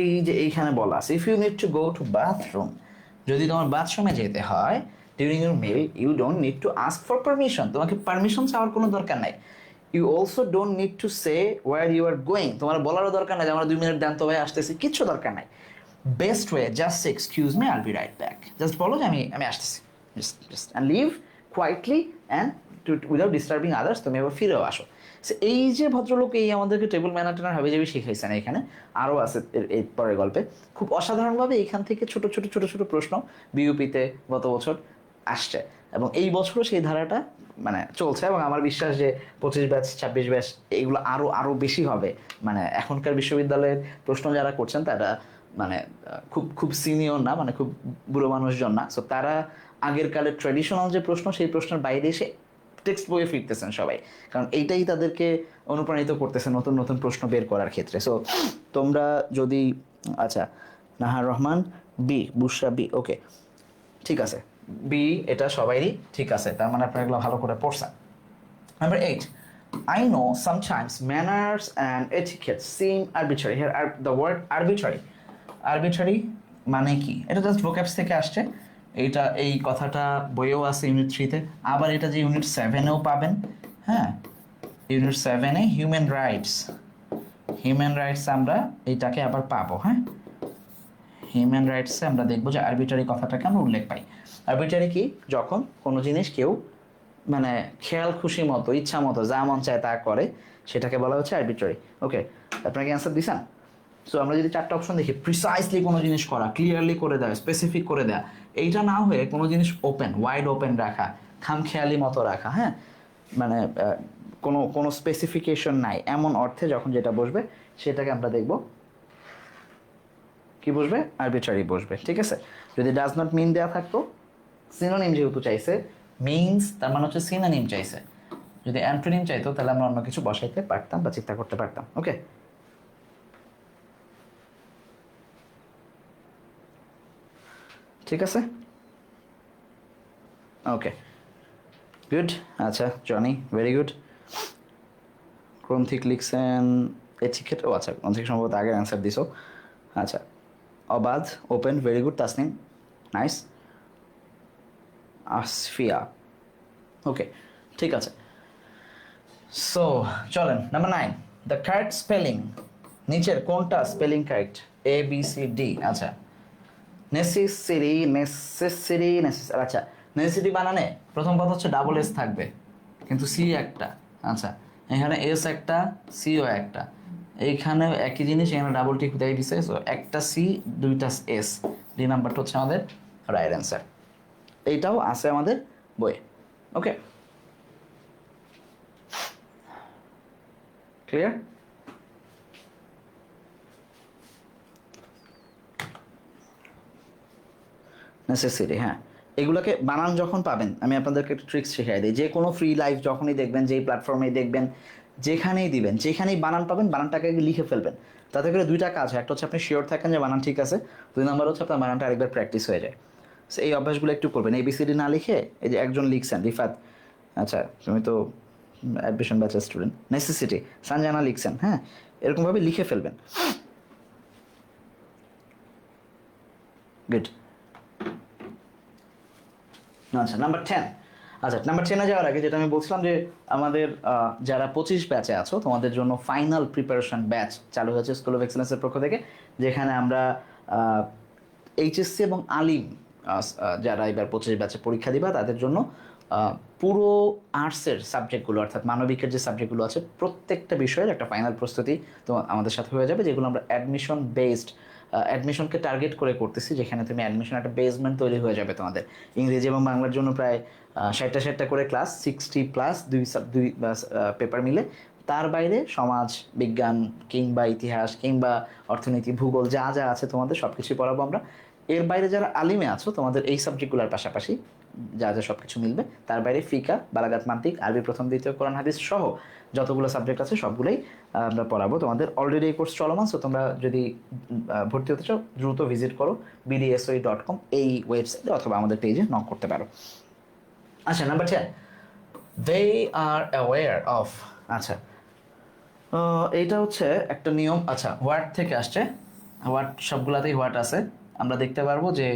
এই যে এইখানে বলা আছে, if you need to go to bathroom, যদি তোমার বাথরুমে যেতে হয় during your meal, you don't need to ask for permission, তোমাকে পারমিশন চাওয়ার কোনো দরকার নাই। You also don't need to say where you are going, তোমার বলারও দরকার নাই যে আমরা 2 মিনিট দেন তো ভাই আসতেছি, কিচ্ছু দরকার নাই। Best way just say excuse me I'll be right back, just বলো যে আমি আসতেছি, just and leave quietly and without disturbing others, তুমি এবার ফিরেও আসো। এই যে ভদ্রলোক এই আমাদেরকে টেবিল ম্যানার হাবি যাবি শিখাইছেন, এখানে আরও আছে এই পরের গল্পে, খুব অসাধারণভাবে এখান থেকে ছোট ছোট ছোট ছোট প্রশ্ন বিউপিতে গত বছর আসছে, এবং এই বছরও সেই ধারাটা মানে চলছে, এবং আমার বিশ্বাস যে 25 ব্যাচ 26 ব্যাচ এইগুলো আরও আরও বেশি হবে। মানে এখনকার বিশ্ববিদ্যালয়ের প্রশ্ন যারা করছেন তারা মানে খুব খুব সিনিয়র না, মানে খুব বুড়ো মানুষজন না, সো তারা আগের কালের ট্র্যাডিশনাল যে প্রশ্ন, সেই প্রশ্নের বাইরে এসে টেক্সট বইয়ে ফিরতেছেন সবাই, কারণ এইটাই তাদেরকে অনুপ্রাণিত করতেছে নতুন নতুন প্রশ্ন বের করার ক্ষেত্রে। সো তোমরা যদি, আচ্ছা নাহার রহমান বি, বুশরা বি, ওকে ঠিক আছে, বি এটা সবাইরই ঠিক আছে, তার মানে আপনারা এগুলো ভালো করে পড়ছেন। Number 8, I know sometimes manners and etiquette seem arbitrary. Here are the word arbitrary. Arbitrary মানে কি? এটা জাস্ট ভোক্যাবস থেকে আসছে। এইটা এই কথাটা বইয়েও আছে ইউনিট 3-তে, আবার এটা যে ইউনিট 7-এও পাবেন, হ্যাঁ, ইউনিট 7-এ হিউম্যান রাইটস আমরা এইটাকে আবার পাবো, হ্যাঁ, হিউম্যান রাইটসে আমরা দেখবো যে আরবিটারি কথাটাকে আমরা উল্লেখ পাই। আরবিটারি কি? যখন কোনো জিনিস কেউ মানে খেয়াল খুশি মতো, ইচ্ছা মতো যা মন চায় তা করে, সেটাকে বলা হচ্ছে আরবিট্রারি। ওকে, আপনাকে অ্যান্সার দিছেন? সো আমরা যদি 4টা অপশন দেখি, প্রিসাইসলি কোনো জিনিস করা, ক্লিয়ারলি করে দেওয়া, স্পেসিফিক করে দেওয়া, এইটা না হয়ে কোনো জিনিস ওপেন, ওয়াইড ওপেন রাখা, খামখেয়ালি মতো রাখা, হ্যাঁ, মানে কোনো কোনো স্পেসিফিকেশন নাই এমন অর্থে যখন যেটা বসবে, সেটাকে আমরা দেখব কি বসবে, আরবিট্রারি বসবে, ঠিক আছে। যদি ডাজ নট মিন দেওয়া থাকতো, সিনোনিম যেহেতু চাইছে, মিনস তার মানে হচ্ছে সিনোনিম চাইছে, যদি অ্যান্টোনিম চাইতো তাহলে আমরা অন্য কিছু বসাইতে পারতাম বা চিন্তা করতে পারতাম। ওকে, ঠিক আছে, ওকে গুড। আচ্ছা জনি, ভেরি গুড। গ্রন্থিক লিখছেন এটিকেট, ও আচ্ছা গ্রন্থিক সম্ভবত আগের অ্যান্সার দিছো। আচ্ছা অবাধ, open, very good Tasnim, nice. Asfia, okay ঠিক আছে। সো চলেন নাম্বার 9, দ্য কারেক্ট স্পেলিং, নিচের কোনটা spelling correct, A B C D. আচ্ছা নেসেসিটি আচ্ছা, নেসেসিটি বানানে প্রথম কথা হচ্ছে ডাবল এস থাকবে, কিন্তু সি একটা। আচ্ছা, এখানে এস একটা, সিও একটা, এইখানে একই জিনিস, এখানে ডাবল টিক দেয় দিছে, সো একটা সি দুইটা এস, ডি নাম্বারটা হচ্ছে আমাদের রাইট অ্যান্সার। এইটাও আছে আমাদের বইয়ে। ওকে, ক্লিয়ার? নেসেসিটি, হ্যাঁ। এগুলোকে বানান যখন পাবেন, আমি আপনাদেরকে একটা ট্রিক্স শিখিয়ে দিই। যে কোনো ফ্রি লাইভ যখনই দেখবেন, যেই প্ল্যাটফর্মেই দেখবেন, যেখানেই দিবেন, যেখানেই বানান পাবেন, বানানটাকে লিখে ফেলবেন। তাতে করে দুইটা কাজ হয়, একটা হচ্ছে আপনি শিওর থাকেন যে বানান ঠিক আছে, দুই নম্বর হচ্ছে আপনার বানানটা আরেকবার প্র্যাকটিস হয়ে যায়। সো এই অভ্যাসগুলো একটু করবেন। এবিসিডি না লিখে, এই যে একজন লিখছেন রিফাত, আচ্ছা তুমি তো অ্যাডমিশন ব্যাচের স্টুডেন্ট, নেসেসিটি সানজানা লিখছেন, হ্যাঁ, এরকমভাবে লিখে ফেলবেন। গুড। আচ্ছা, নাম্বার 10। আচ্ছা, নাম্বার 10-এ যাওয়ার আগে যেটা আমি বলছিলাম যে আমাদের যারা 25 ব্যাচে আছো, তোমাদের জন্য ফাইনাল প্রিপারেশন ব্যাচ চালু হয়েছে স্কুল অফ এক্সেলেন্সের পক্ষ থেকে, যেখানে আমরা এইচএসসি এবং আলিম যারা এবার 25 ব্যাচে পরীক্ষা দিবা তাদের জন্য পুরো আর্টসের সাবজেক্টগুলো, অর্থাৎ মানবিকের যে সাবজেক্টগুলো আছে, প্রত্যেকটা বিষয়ের একটা ফাইনাল প্রস্তুতি তো আমাদের সাথে হয়ে যাবে, যেগুলো আমরা অ্যাডমিশন বেসড, অ্যাডমিশনকে টার্গেট করে করতেছি, যেখানে তুমি অ্যাডমিশন একটা বেসমেন্ট তৈরি হয়ে যাবে তোমাদের। ইংরেজি এবং বাংলার জন্য প্রায় 60টা করে ক্লাস, 60+ দুই পেপার মিলে। তার বাইরে সমাজ বিজ্ঞান কিংবা ইতিহাস কিংবা অর্থনীতি ভূগোল যা যা আছে তোমাদের সব কিছুই পড়াবো আমরা। এর বাইরে যারা আলিমে আছো, তোমাদের এই সাবজেক্টগুলোর পাশাপাশি যা যা সব কিছু মিলবে, তার বাইরে ফিকা, বালাগাত, মান্তিক, আরবি প্রথম দ্বিতীয়, কোরআন হাদিস সহ যতগুলো সাবজেক্ট আছে সবগুলোই আমরা পড়াবো তোমাদের। অলরেডি এই কোর্স চলমান, সো তোমরা যদি ভর্তি হতে চাও দ্রুত ভিজিট করো bdsoi.com এই ওয়েবসাইটে, অথবা আমাদের পেজে নক করতে পারো। আচ্ছা, number 10, they are aware of. আচ্ছা, এইটা হচ্ছে একটা নিয়ম। আচ্ছা, হোয়াট থেকে আসছে, হোয়াট সবগুলাতেই হোয়াট আছে। আমরা দেখতে পারবো যে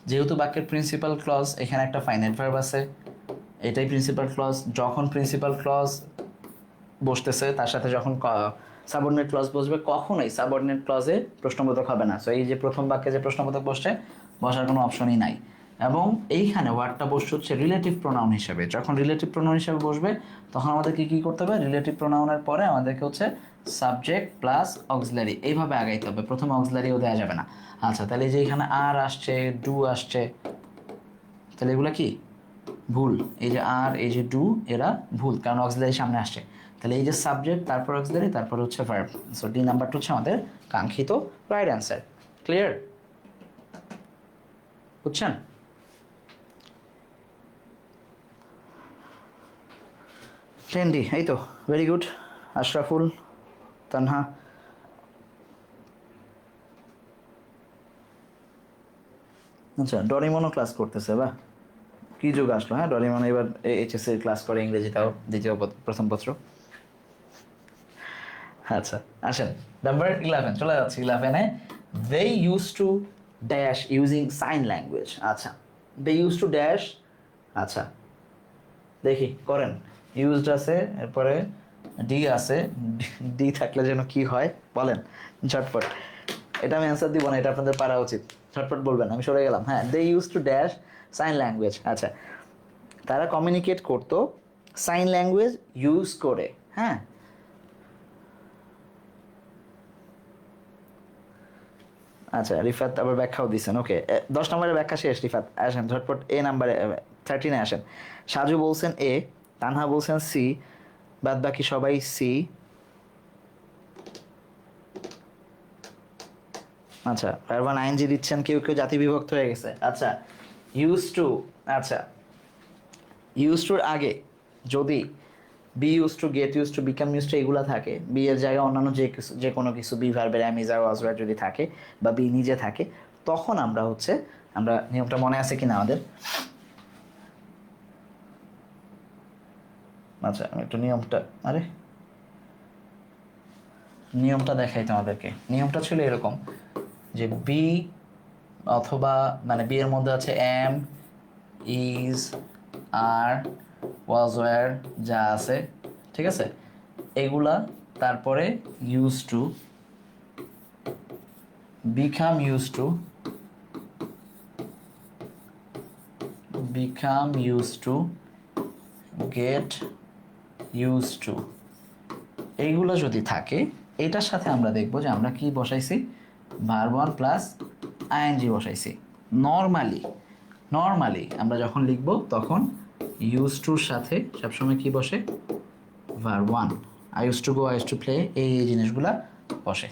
যেহেতু বাক্যের প্রিন্সিপাল ক্লজ, এখানে একটা ফাইনাইট ভার্ব আছে, এটাই প্রিন্সিপাল ক্লজ। যখন প্রিন্সিপাল ক্লজ বসতেছে, তার সাথে যখন সাবঅর্ডিনেট ক্লজ বসবে, কখনোই সাবঅর্ডিনেট ক্লজে প্রশ্নবোধক হবে না। সো এই যে প্রথম বাক্যে যে প্রশ্নবোধক বসছে, বসার কোনো অপশনই নাই। এবং এইখানে ওয়ার্ডটা বসছে হচ্ছে রিলেটিভ প্রোনাউন হিসেবে। যখন রিলেটিভ প্রোনাউন হিসেবে বসবে, তখন আমাদেরকে কী করতে হবে, রিলেটিভ প্রোনাউনের পরে আমাদেরকে হচ্ছে সাবজেক্ট প্লাস অক্সিলারি এইভাবে আগাইতে হবে, প্রথম অক্সিলারিও দেওয়া যাবে না। আচ্ছা, তাহলে যে এখানে আর আসছে, ডু আসছে, তাহলে এগুলো কি ভুল। এই যে আর, এই যে ডু, এরা ভুল, কারণ অক্সিলারি সামনে আসছে। তাহলে এই যে সাবজেক্ট, তারপর অক্সিলারি, তারপর হচ্ছে ভার্ব। সো ডি নাম্বারটা হচ্ছে আমাদের কাঙ্ক্ষিত রাইট অ্যান্সার। ক্লিয়ার? বুঝছেন? ট্রেন্ডি, এই তো, ভেরি গুড। আশরাফুল, তানহা, আচ্ছা, ডরিমনও ক্লাস করতেছে, বা কি যুগ আসলো, হ্যাঁ, ডরিমন এবার এইচএসসি ক্লাস করে, ইংরেজিটাও দ্বিতীয় প্রথম পত্র। আচ্ছা, আসেন নাম্বার 11 চলে যাচ্ছে। 11-এ they use to dash using sign language. আচ্ছা, দে ইউজ টু ড্যাশ, আচ্ছা দেখি করেন। ইউজড আছে, এরপরে ডি আছে, ডি থাকলে যেন কি হয় বলেন ঝটপট। এটা আমি অ্যান্সার দিব না, এটা আপনাদের পারা উচিত, ঝটপট বলবেন, আমি সরে গেলাম। হ্যাঁ, they use to dash sign language. আচ্ছা, তারা কমিউনিকেট করতো সাইন ল্যাঙ্গুয়েজ ইউজ করে, হ্যাঁ। আচ্ছা, রিফাত আবার ব্যাখ্যাও দিচ্ছেন। ওকে, 10 নম্বরের ব্যাখ্যা শেষ। রিফাত আসেন ঝটপট এ নাম্বারে, 13-এ আসেন। সাজু বলছেন এ, তানহা বলছেন সি, বাদ বাকি সবাই সি। আচ্ছা, ভার্বান আইএনজি দিচ্ছেন, কেউ কেউ জাতি বিভক্ত হয়ে গেছে। আচ্ছা, ইউজ টু, আচ্ছা ইউজ টুর আগে যদি be use to, get use to, become use to এগুলো থাকে, বি এর জায়গায় অন্যান্য যে কোনো কিছু, বি ভার্বের অ্যামিজার ওয়াজওয়ার যদি থাকে, বা বি নিজে থাকে, তখন আমরা হচ্ছে, আমরা নিয়মটা মনে আছে কিনা আমাদের, আচ্ছা আমি একটু নিয়মটা, আরে নিয়মটা দেখাই তোমাদেরকে। নিয়মটা ছিল এরকম যে বি অথবা, মানে বি এর মধ্যে আছে am, is, are, was were যা আছে, ঠিক আছে, এগুলা, তারপরে use to, become use to, become used to, get used to, এইগুলো যদি থাকে এটার সাথে আমরা দেখব যে আমরা কি বসাইছি, ভার্ব ওয়ান প্লাস আইএনজি বসাইছি। নর্মালি আমরা যখন লিখব তখন ইউজ টুর সাথে সবসময় কি বসে, verb one. I use to go, I use to play, এই জিনিসগুলা বসে।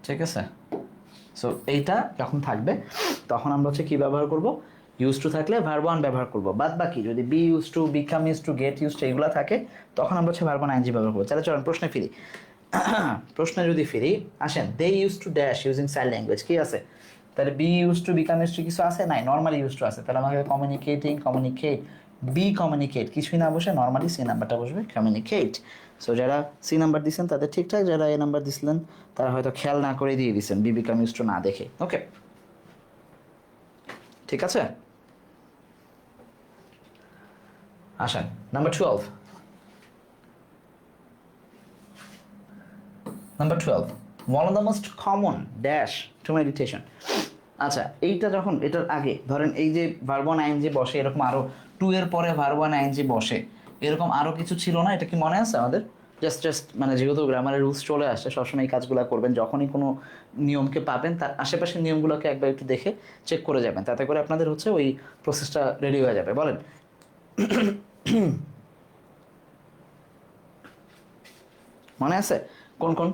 ঠিক আছে, সো এইটা যখন থাকবে তখন আমরা হচ্ছে কি ব্যবহার করব, ইউজ টু থাকলে ভার্ব ওয়ান ব্যবহার করব। বাদ বাকি যদি be use to, become use to, get use to এগুলো থাকে তখন আমরা হচ্ছে ভার্ব ওয়ান আইএনজি ব্যবহার করবো। তাহলে চলুন প্রশ্নে ফিরি। প্রশ্নে যদি ফিরি, আসেন, they use to dash using sign language, কি আছে? তাহলে be use to, become use to কিছু আছে? নাই, নর্মালি ইউজ টু আছে। তাহলে আমাকে কমিউনিকেটিং, কমিউনিকেট, বি কমিউনিকেট কিছুই না বসে নর্মালি সি নাম্বারটা বসবে, কমিউনিকেট। সো যারা সি নাম্বার দিচ্ছেন তাদের ঠিকঠাক, যারা এ নাম্বার দিছিলেন তারা হয়তো খেয়াল না করে দিয়ে দিচ্ছেন বি বিকাম ইউজ টু না দেখে। ওকে, ঠিক আছে। আসেন number 12। Number 12, one of the most common dash to meditation। আচ্ছা, এইটা যখন এটার আগে ধরেন এই যে ভার্ব ওয়ান আইএনজি বসে, এরকম আরো টু এর পরে ভার্ব ওয়ান আইএনজি বসে, এরকম আরো কিছু ছিল না? এটা কি মনে আছে আমাদের? জাস্ট মানে যেহেতু গ্রামারের রুলস চলে আসছে, সবসময় এই কাজগুলো করবেন। যখনই কোনো নিয়মকে পাবেন তার আশেপাশের নিয়মগুলোকে একবার একটু দেখে চেক করে যাবেন, তাতে করে আপনাদের হচ্ছে ওই প্রসেসটা রেডি হয়ে যাবে। বলেন মনে আছে কোন কোন?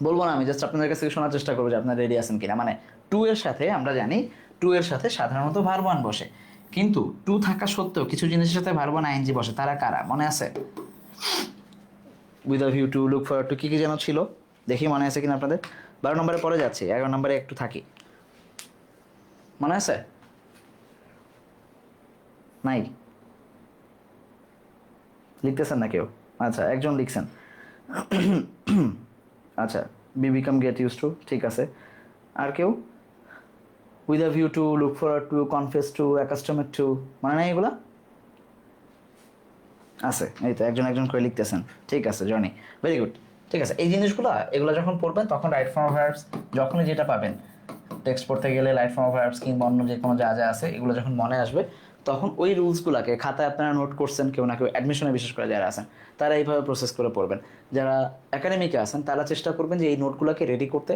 বলবো না আমি, জাস্ট আপনাদের কাছ থেকে শোনার চেষ্টা করবো যে আপনারা রেডি আছেন কিনা। মানে টু এর সাথে আমরা জানি টু এর সাথে সাধারণত ভার্ব ওয়ান বসে, কিন্তু টু থাকা সত্ত্বেও কিছু জিনিসের সাথে ভার্ব ওয়ান আইএনজি বসে। তারা কারা মনে আছে? With a view to, look forward two, কি যেন ছিল দেখি মনে আছে কিনা আপনাদের। 12 নম্বরে পরে যাচ্ছে, 11 নম্বরে একটু থাকি, মনে আছে? নাই, লিখতেছেন না কেউ? আচ্ছা, একজন লিখছেন। আচ্ছা, be become, get use to, ঠিক আছে। আর কেউ? With a view to, look forward to, confess to, accustomed to, মনে নাই এগুলা? আছে, এই তো একজন একজন করে লিখতেছেন। ঠিক আছে জনি, ভেরি গুড। ঠিক আছে, এই জিনিসগুলো এগুলো যখন পড়বেন তখন রাইট ফর্ম অফ ভার্বস যখনই যেটা পাবেন, টেক্সট পড়তে গেলে রাইট ফর্ম অফ ভার্বস কিংবা অন্য যে কোনো যা যা আছে এগুলো যখন মনে আসবে তখন ওই রুলসগুলোকে খাতায় আপনারা নোট করছেন, কেউ না কেউ অ্যাডমিশনে বিশেষ করে যারা আছেন তারা এইভাবে প্রসেস করে পড়বেন। যারা একাডেমিকে আছেন তারা চেষ্টা করবেন যে এই নোটগুলোকে রেডি করতে,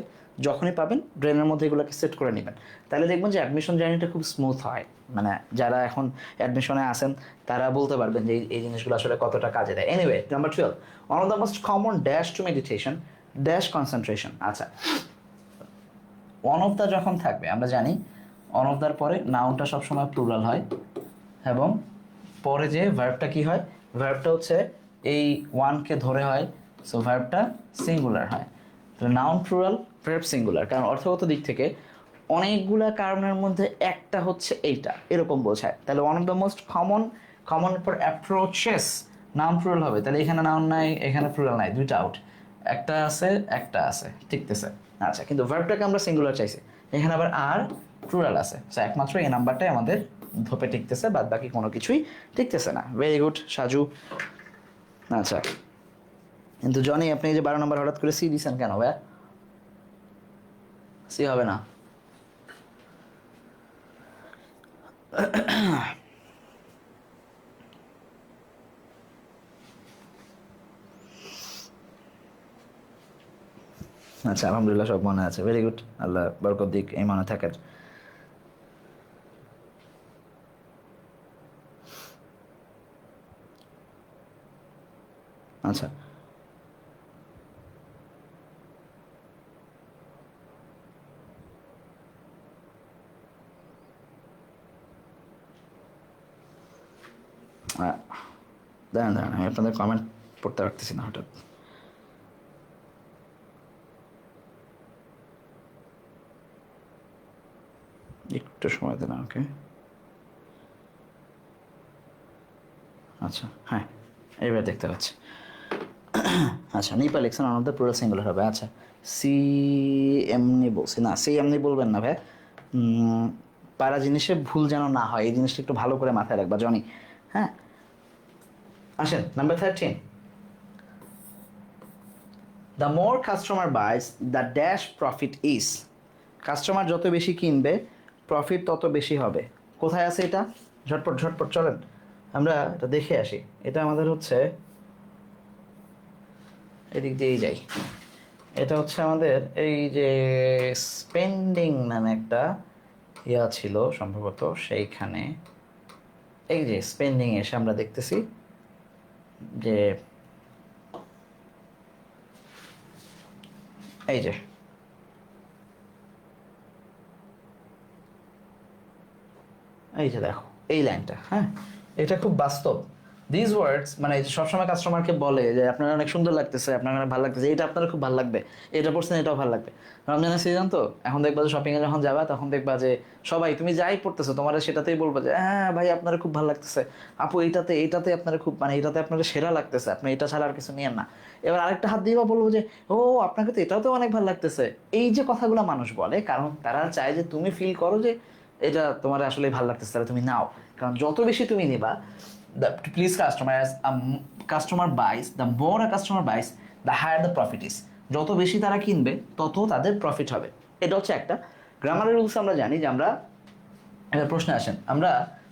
যখনই পাবেন ব্রেনের মধ্যে এগুলোকে সেট করে নেবেন। তাহলে দেখবেন যে অ্যাডমিশন জার্নিটা খুব স্মুথ হয়। মানে যারা এখন অ্যাডমিশনে আসেন তারা বলতে পারবেন যে এই জিনিসগুলো আসলে কতটা কাজে দেয়। Anyway, number 12, one of the most common dash to meditation, dash concentration. আচ্ছা, ওয়ান অফ দ্য যখন থাকবে আমরা জানি ওয়ান অফ দ্যার পরে নাউনটা সবসময় প্লুরাল হয়, এবং পরে যে ভার্বটা কি হয়, ভার্বটা হচ্ছে এই ওয়ানকে ধরে হয়, সো ভার্বটা সিঙ্গুলার হয়। নাউন প্লুরাল, ভার্ব সিঙ্গুলার, কারণ অর্থগত দিক থেকে অনেকগুলা কারণের মধ্যে একটা হচ্ছে এইটা, এরকম বোঝায়। তাহলে ওয়ান অফ দ্য মোস্ট কমনের পর অ্যাপ্রোচেস, নাউন প্লুরাল হবে। তাহলে এখানে নাউন নাই, এখানে প্লুরাল নাই, দুইটা আউট। একটা আছে, ঠিকতেছে। আচ্ছা, কিন্তু ভার্বটাকে আমরা সিঙ্গুলার চাইছি, এখানে আবার আর প্লুরাল আছে, সো একমাত্র এই নাম্বারটাই আমাদের ধোপে টিকতেছে, বাদ বাকি কোনো কিছুই টিকতেছে না। Very good Saju. আচ্ছা, কিন্তু জনি আপনি যে 12 নম্বর হঠাৎ করে সি দিচ্ছেন কেন ভাই? সি হবে না। আচ্ছা, আলহামদুলিল্লাহ সব মনে আছে, ভেরি গুড, আল্লাহ বরকত দিক এই মনে থাকার। আচ্ছা, দাঁড়ান আমি আপনাদের কমেন্ট পড়তে পারতেছি না হঠাৎ। একটু সময় দেন আমাকে। আচ্ছা, হ্যাঁ এইবার দেখতে পাচ্ছি। আচ্ছা, নিপা লিখছেন one of the plural singular হবে। আচ্ছা, সি এমনি বলছি না, সি এমনি বলবেন না ভাই, পারা জিনিসে ভুল যেন না হয় এই জিনিসটা একটু ভালো করে মাথায় রাখবা জনি। হ্যাঁ, আসেন number 13, the more customer buys the dash profit is. Customer যত বেশি কিনবে প্রফিট তত বেশি হবে। কোথায় আছে এটা? ঝটপট ঝটপট চলেন আমরা এটা দেখে আসি। এটা আমাদের হচ্ছে এদিক দিয়েই যাই। এটা হচ্ছে আমাদের এই যে স্পেন্ডিং নামে একটা ইয়া ছিল সম্ভবত, সেইখানে এই যে স্পেন্ডিং এসে আমরা দেখতেছি যে এই যে এই যে দেখো এই লাইনটা, হ্যাঁ এটা খুব বাস্তব। দিস ওয়ার্ডস মানে সবসময় কাস্টমারকে বলে যে আপনার অনেক সুন্দর লাগতেছে, আপনার অনেক ভালো লাগতেছে, এটা আপনার খুব ভালো লাগবে, এটা পড়ছেন এটাও ভালো লাগবে। রমজানের সিজন তো, এখন দেখবা যে শপিংয়ে যখন যাবা তখন দেখবা যে সবাই তুমি যাই পড়তেছো তোমার সেটাতেই বলবো যে হ্যাঁ ভাই আপনার খুব ভালো লাগতেছে, আপু এইটাতে এইটাতে আপনার খুব মানে এটাতে আপনার সেরা লাগতেছে, আপনি এটা ছাড়া আর কিছু নিয়েন না। এবার আরেকটা হাত দিয়ে বলবো যে ও আপনাকে তো এটাও তো অনেক ভালো লাগতেছে। এই যে কথাগুলো মানুষ বলে কারণ তারা চায় যে তুমি ফিল করো যে এটা তোমার আসলে ভালো লাগতেছে, তাহলে তুমি নাও। কারণ যত বেশি তুমি নিবা, please customer, as customer buys, the more a customer buys the higher the profit is. যত বেশি তারা কিনবে তত তাদের প্রফিট হবে। এটা হচ্ছে একটা গ্রামারের রুলস। আমরা জানি যে আমরা, এবার প্রশ্নে আসেন, আমরা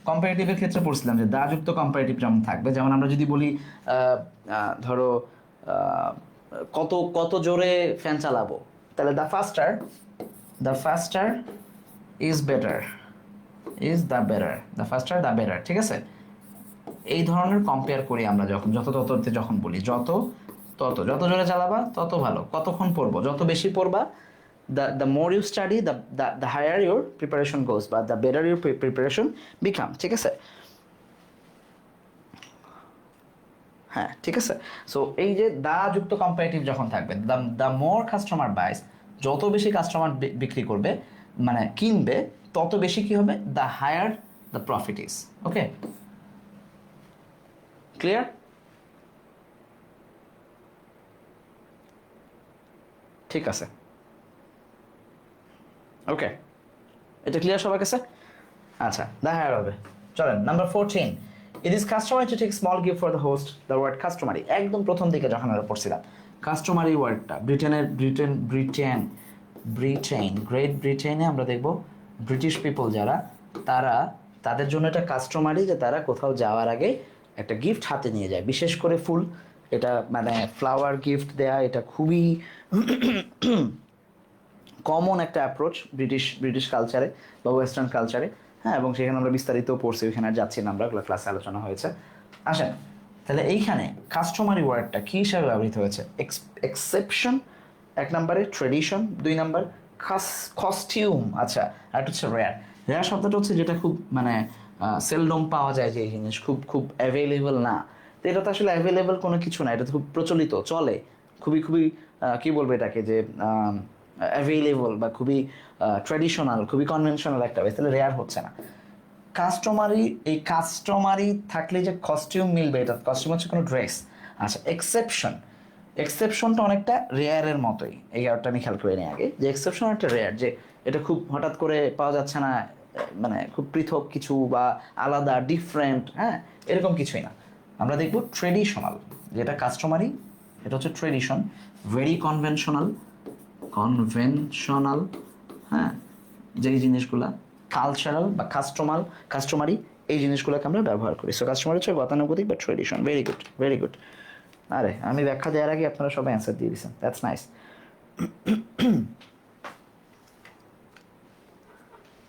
কম্পারেটিভের ক্ষেত্রে পড়ছিলাম যে দাযুক্ত কম্পারেটিভ যেমন থাকবে, যেমন আমরা যদি বলি ধরো কত কত জোরে ফ্যান চালাবো, তাহলে the ফাস্টার is better, is the better, the ফাস্টার the better, ঠিক আছে। এই ধরনের কম্পেয়ার করি আমরা যখন যত তততে যখন বলি যত তত, যত জোরে চালাবা তত ভালো, কতক্ষণ পড়বো, যত বেশি পড়বা, the more you study the higher your preparation goes, বা the better your preparation become, ঠিক আছে। হ্যাঁ ঠিক আছে। সো এই যে দা যুক্ত কম্পারেটিভ যখন থাকবে, দ্য মোর কাস্টমার বাইস, যত বেশি কাস্টমার বিক্রি করবে মানে কিনবে তত বেশি কি হবে, the higher the profit is. Okay, clear? ঠিক আছে, ওকে, এটা ক্লিয়ার সবার কাছে? আচ্ছা, দেখা হবে। চলেন number 14, it is customary to take small gift for the host. The word customary একদম প্রথম দিকে যখন আমরা পড়ছিলাম, কাস্টমারি ওয়ার্ডটা ব্রিটেন গ্রেট ব্রিটেনে আমরা দেখব ব্রিটিশ পিপল যারা, তারা তাদের জন্য এটা কাস্টমারি যে তারা কোথাও যাওয়ার আগে একটা গিফট হাতে নিয়ে যায়, বিশেষ করে ফুল। এটা মানে ফ্লাওয়ার গিফট দেয়া এটা খুবই কমন একটা অ্যাপ্রোচ ব্রিটিশ কালচারে বা ওয়েস্টার্ন কালচারে। হ্যাঁ, এবং সেখানে আমরা বিস্তারিত পড়ছি, ওইখানে আর যাচ্ছি না, আমরা ওগুলো ক্লাসে আলোচনা হয়েছে। আসেন তাহলে এইখানে কাস্টমারি ওয়ার্ডটা কী হিসাবে ব্যবহৃত হয়েছে? এক্সেপশন এক নম্বরে, ট্রেডিশন দুই নম্বর, কস্টিউম, আচ্ছা, আর একটা হচ্ছে রেয়ার। রেয়ার শব্দটা হচ্ছে যেটা খুব মানে সেলডম পাওয়া যায়, যে জিনিস খুব খুব অ্যাভেলেবল না। তো এটা তো আসলে অ্যাভেলেবল কোনো কিছু না, এটা তো খুব প্রচলিত, চলে, খুবই খুবই কী বলবো এটাকে, যে অ্যাভেলেবল বা খুবই ট্র্যাডিশনাল, খুবই কনভেনশনাল একটা ওয়ে, তাহলে রেয়ার হচ্ছে না। কাস্টমারি, এই কাস্টমারি থাকলে যে কস্টিউম মিলবে, এটা কস্টিউম হচ্ছে কোনো ড্রেস। আচ্ছা, এক্সেপশনটা অনেকটা রেয়ারের মতোই, এই ব্যাপারটা আমি খেয়াল করে নিই আগে, যে এক্সেপশন একটা রেয়ার, যে এটা খুব হঠাৎ করে পাওয়া যাচ্ছে না, মানে খুব পৃথক কিছু বা আলাদা ডিফারেন্ট, হ্যাঁ এরকম কিছুই না। আমরা দেখব ট্রেডিশনাল, যেটা কাস্টমারি এটা হচ্ছে ট্রেডিশন, ভেরি কনভেনশনাল, হ্যাঁ, যেই জিনিসগুলা কালচারাল বা কাস্টমারি, এই জিনিসগুলোকে আমরা ব্যবহার করি। সো কাস্টমার হচ্ছে গতানুগতিক বা tradition. Very good, very good. আরে আমি ব্যাখ্যা দেওয়ার আগে আপনারা সবাই অ্যান্সার দিয়ে দিচ্ছেন, দ্যাটস নাইস।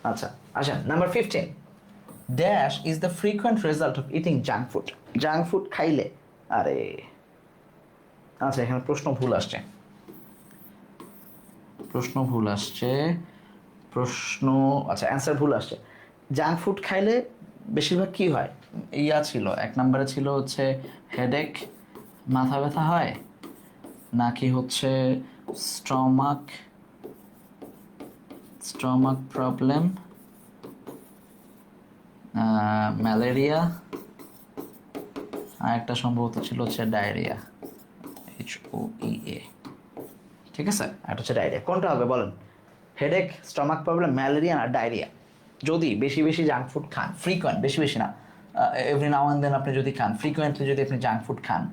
আচ্ছা, আচ্ছা, number 15, dash is the frequent result of eating junk food. Junk food খাইলে, আরে আচ্ছা এখানে প্রশ্ন ভুল আসছে, আচ্ছা অ্যান্সার ভুল আসছে। জাঙ্ক ফুড খাইলে বেশিরভাগ কি হয়, ইয়া ছিল এক নম্বরে ছিল হচ্ছে হেডেক, মাথা ব্যথা হয়, নাকি হচ্ছে স্টমাক প্রবলেম, ম্যালেরিয়া, আর একটা সম্ভবত ছিল হচ্ছে ডায়রিয়া, HOEA, ঠিক আছে, এটা হচ্ছে ডায়রিয়া। কোনটা হবে বলেন? হেডেক, স্টমাক প্রবলেম, ম্যালেরিয়া আর ডায়রিয়া। যদি বেশি বেশি জাঙ্ক ফুড খান, ফ্রিকোয়েন্ট, বেশি বেশি না, এভরি নাও অ্যান্ড দেন আপনি যদি খান, ফ্রিকোয়েন্টলি যদি আপনি জাঙ্ক ফুড খান,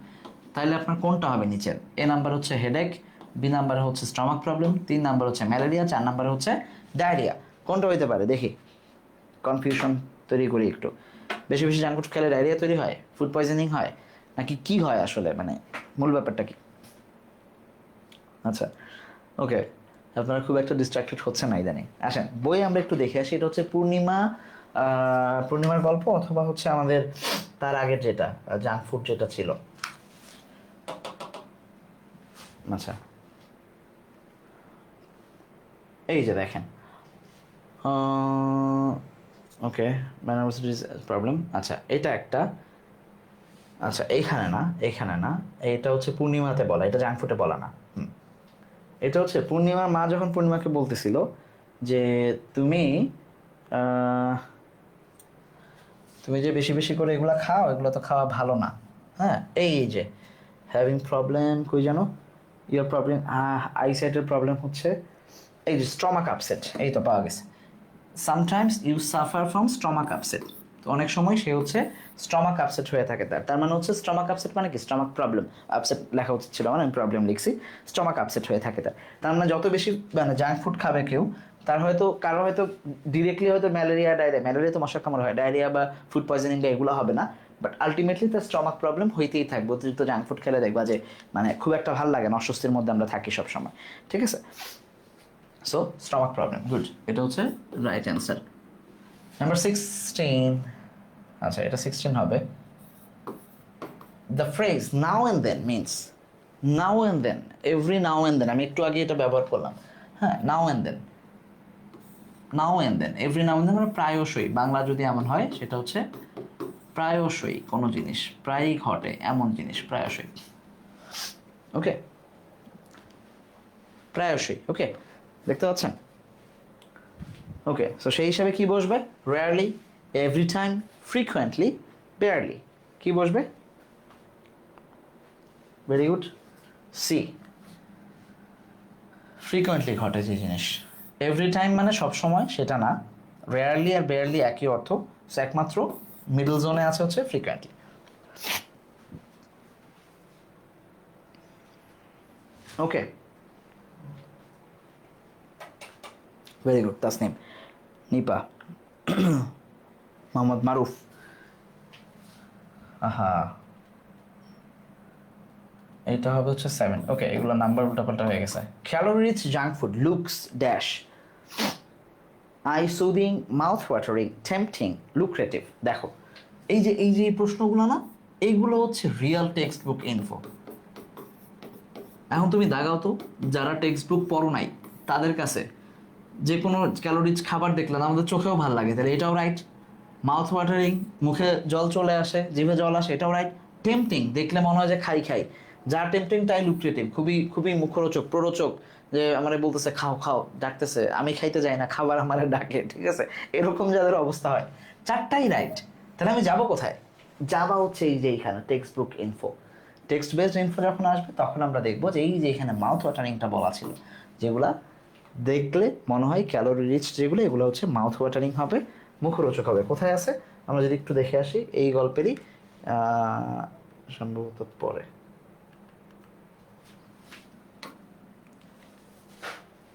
তাহলে আপনার কোনটা হবে নিচের? এ নাম্বার হচ্ছে হেডেক, বি নাম্বারে হচ্ছে স্টমাক প্রবলেম, 3 নাম্বার হচ্ছে ম্যালেরিয়া, 4 নাম্বারে হচ্ছে ডায়রিয়া। কোনটা হইতে পারে দেখি, কনফিউশন তৈরি করি একটু। বেশি বেশি জাঙ্ক ফুড খেলে ডায়রিয়া তৈরি হয়, ফুড পয়জনিং হয়, নাকি কি হয় আসলে, মানে মূল ব্যাপারটা কি? আচ্ছা, ওকে, আপনারা খুব একটা ডিস্ট্রাক্টেড হচ্ছে না ইদানিং। আসেন বই আমরা একটু দেখে আসি। এটা হচ্ছে পূর্ণিমা, পূর্ণিমার গল্প, অথবা হচ্ছে আমাদের তার আগের যেটা জাঙ্ক ফুড যেটা ছিল। আচ্ছা, এই যে দেখেন, ওকে, ম্যানার্সিটিস প্রবলেম। আচ্ছা, এটা একটা, আচ্ছা এইখানে না, এইখানে না, এটা হচ্ছে পূর্ণিমাতে বলা, এটা জাঙ্ক ফুডে বলা না। এটা হচ্ছে পূর্ণিমার মা যখন পূর্ণিমাকে বলতেছিল যে তুমি আহ, তুমি যে বেশি বেশি করে এগুলা খাও, এগুলো তো খাওয়া ভালো না। হ্যাঁ, এই যে হ্যাভিং প্রবলেম, কই জানো ইয়ার প্রবলেম, আইসাইটের প্রবলেম হচ্ছে, এই যে স্টমাক আপসেট, এই তো পাওয়া গেছে। Sometimes you suffer from stomach upset. তো অনেক সময় সে হচ্ছে স্টমাক আপসেট হয়ে থাকে, তার মানে হচ্ছে স্টমাক আপসেট মানে কি, স্টমাক প্রবলেম, আপসেট লেখা উচিত ছিল, মানে আমি প্রবলেম লিখছি, স্টমাক আপসেট হয়ে থাকে তার মানে যত বেশি মানে জাঙ্ক ফুড খাবে কেউ, তার হয়তো কারো হয়তো ডিরেক্টলি হয়তো ম্যালেরিয়া, ডায়রিয়া, ম্যালেরিয়া তো মশার কামড় হয়, ডায়রিয়া বা ফুড পয়জনিং বা এগুলো হবে না, বাট আলটিমেটলি তার স্টমাক প্রবলেম হইতেই থাকবে। অতিরিক্ত জাঙ্ক ফুড খেলে দেখবা যে মানে খুব একটা ভালো লাগে না, অস্বস্তির মধ্যে আমরা থাকি সবসময়, ঠিক আছে? সো স্টমাক প্রবলেম, গুড, এটা হচ্ছে রাইট অ্যান্সার। নাম্বার 16, আচ্ছা এটা 16 হবে। The phrase now and then means, now and then, every now and then, আমি একটু আগে এটা ব্যবহার করলাম। হ্যাঁ, now and then, now and then, every now and then মানে প্রায়শই, বাংলা যদি এমন হয় সেটা হচ্ছে প্রায়শই কোনো জিনিস, প্রায়ই ঘটে এমন জিনিস, প্রায়শই। ওকে, প্রায়শই, ওকে, দেখতে পাচ্ছেন? ওকে, সো সেই হিসাবে কি বসবে? Rarely, every time, frequently, barely, কি বসবে? ভেরি গুড, সি, ফ্রিকুয়েন্টলি ঘটে যে জিনিস। এভরি টাইম মানে সব সময় সেটা না, রেয়ারলি আর বেয়ারলি একই অর্থ, একমাত্র মিডল জোনে আছে হচ্ছে ফ্রিকুয়েন্টলি। ওকে, ভেরি গুড তাসনিম, নিপা, মোহাম্মদ মারুফ, আহা, এটা হবে হচ্ছে 7। ওকে, এগুলো নাম্বার উল্টাপাল্টা হয়ে গেছে। Calorie rich junk food looks dash, eye soothing, mouth watering, tempting, lucrative. দেখো এই যে এই প্রশ্নগুলো না, এইগুলো হচ্ছে রিয়েল টেক্সট বুক ইনফো। এখন তুমি দাগাও তো, যারা টেক্সট বুক পড়ো নাই তাদের কাছে যে কোনো ক্যালোরিজ খাবার দেখলে আমাদের চোখেও ভালো লাগে, তাহলে এটাও রাইট। মাউথ ওয়াটারিং, মুখে জল চলে আসে, জিভে জল আসে, এটাও রাইট। টেম্পটিং, দেখলে মনে হয় যে খাই খাই, যা টেম্পটিং তাই লুক্রেটিভ, খুবই খুবই মুখরোচক, প্ররোচক, যে আমারে বলতেছে খাও খাও, ডাকতেছে, আমি খাইতে যাই না, খাবার আমারে ডাকে, ঠিক আছে? এরকম যাদের অবস্থা হয়, চারটাই রাইট। তাহলে আমি যাব কোথায়? যাবা হচ্ছে এই যে এইখানে text book info. Text based info যখন আসবে তখন আমরা দেখবো যে এই যে এখানে মাউথ ওয়াটারিংটা বলা ছিল, যেগুলা দেখলে মনে হয় ক্যালোরি রিচ, যেগুলো এগুলো হচ্ছে মাউথ ওয়াটারিং হবে, মুখরোচক হবে। কোথায় আছে আমরা যদি একটু দেখে আসি, এই গল্পেরই সম্ভবত পরে,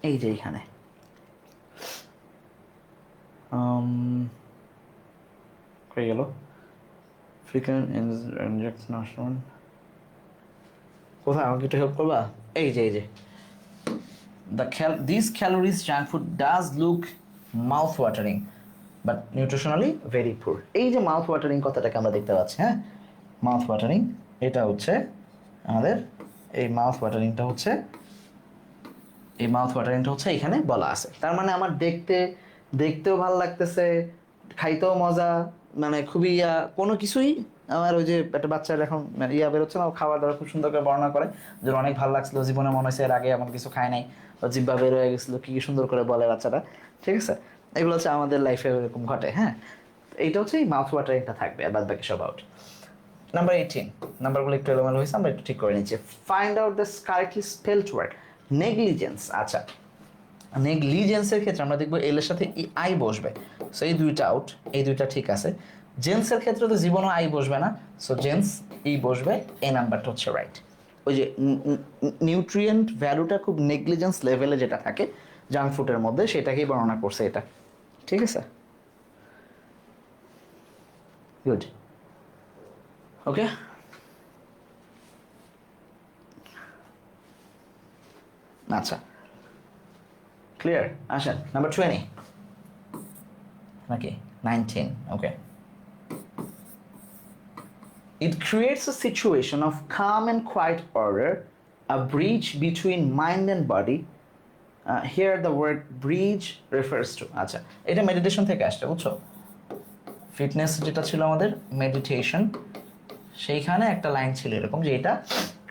এই যে এইখানে হয়ে গেল ফ্রিকুয়েন্ট ইনজেকশন আসন, কোথায় আমাকে একটু হেল্প করবা? এই যে these calories junk food does look mouth watering but nutritionally very poor. এই যে মাউথ ওয়াটারিং কথাটাকে আমরা দেখতে পাচ্ছি, হ্যাঁ, মাউথ ওয়াটারিং, এটা হচ্ছে আমাদের এই মাউথ ওয়াটারিংটা হচ্ছে, এই মাউথ ওয়াটারিংটা হচ্ছে এখানে বলা আছে। তার মানে আমার দেখতেও ভালো লাগতেছে, খাইতেও মজা, মানে খুবই কোনো কিছুই আমার ওই যে একটা বাচ্চার এখন বেরোচ্ছে না, খাবার দাবার খুব সুন্দর করে বর্ণনা করে যে অনেক ভালো লাগছিল, জীবনে মনে হয়েছে এর আগে এমন কিছু খায় নাই, জিব্বা বের হয়ে গেছিলো, কি কি সুন্দর করে বলে বাচ্চাটা, ঠিক আছে? এগুলো হচ্ছে আমাদের লাইফে এরকম ঘটে, হ্যাঁ। এইটা হচ্ছে এই মাউথ ওয়াটারিংটা থাকবে, আর বাদ বাকি সব আউট। নাম্বার 18, নাম্বারগুলো একটু এলোমেলো হয়েছে, আমরা একটু ঠিক করে নিচ্ছি। Find out the correctly spelled word negligence. আচ্ছা, নেগলিজেন্সের ক্ষেত্রে আমরা দেখবো এল এর সাথে আই বসবে, সো এই দুইটা আউট, এই দুইটা ঠিক আছে। জেন্সের ক্ষেত্রে তো জীবনও আই বসবে না, সো জেন্স ই বসবে, এই নাম্বারটা হচ্ছে রাইট। ওই যে নিউট্রিয়েন্ট ভ্যালুটা খুব নেগলিজেন্স লেভেলে যেটা থাকে জাঙ্ক ফুডের মধ্যে, সেটাকেই বর্ণনা করছে এটা। ঠিক আছে, গুড, ওকে। আচ্ছা, ক্লিয়ার। আসেন নাম্বার 20 নাকি 19, ওকে। It creates a situation of calm and quiet order, a bridge between mind and body. Here the word bridge refers to, আচ্ছা এটা মেডিটেশন থেকে আসছে, বুঝছো? ফিটনেস যেটা ছিল আমাদের মেডিটেশন, সেইখানে একটা লাইন ছিল এরকম যে এটা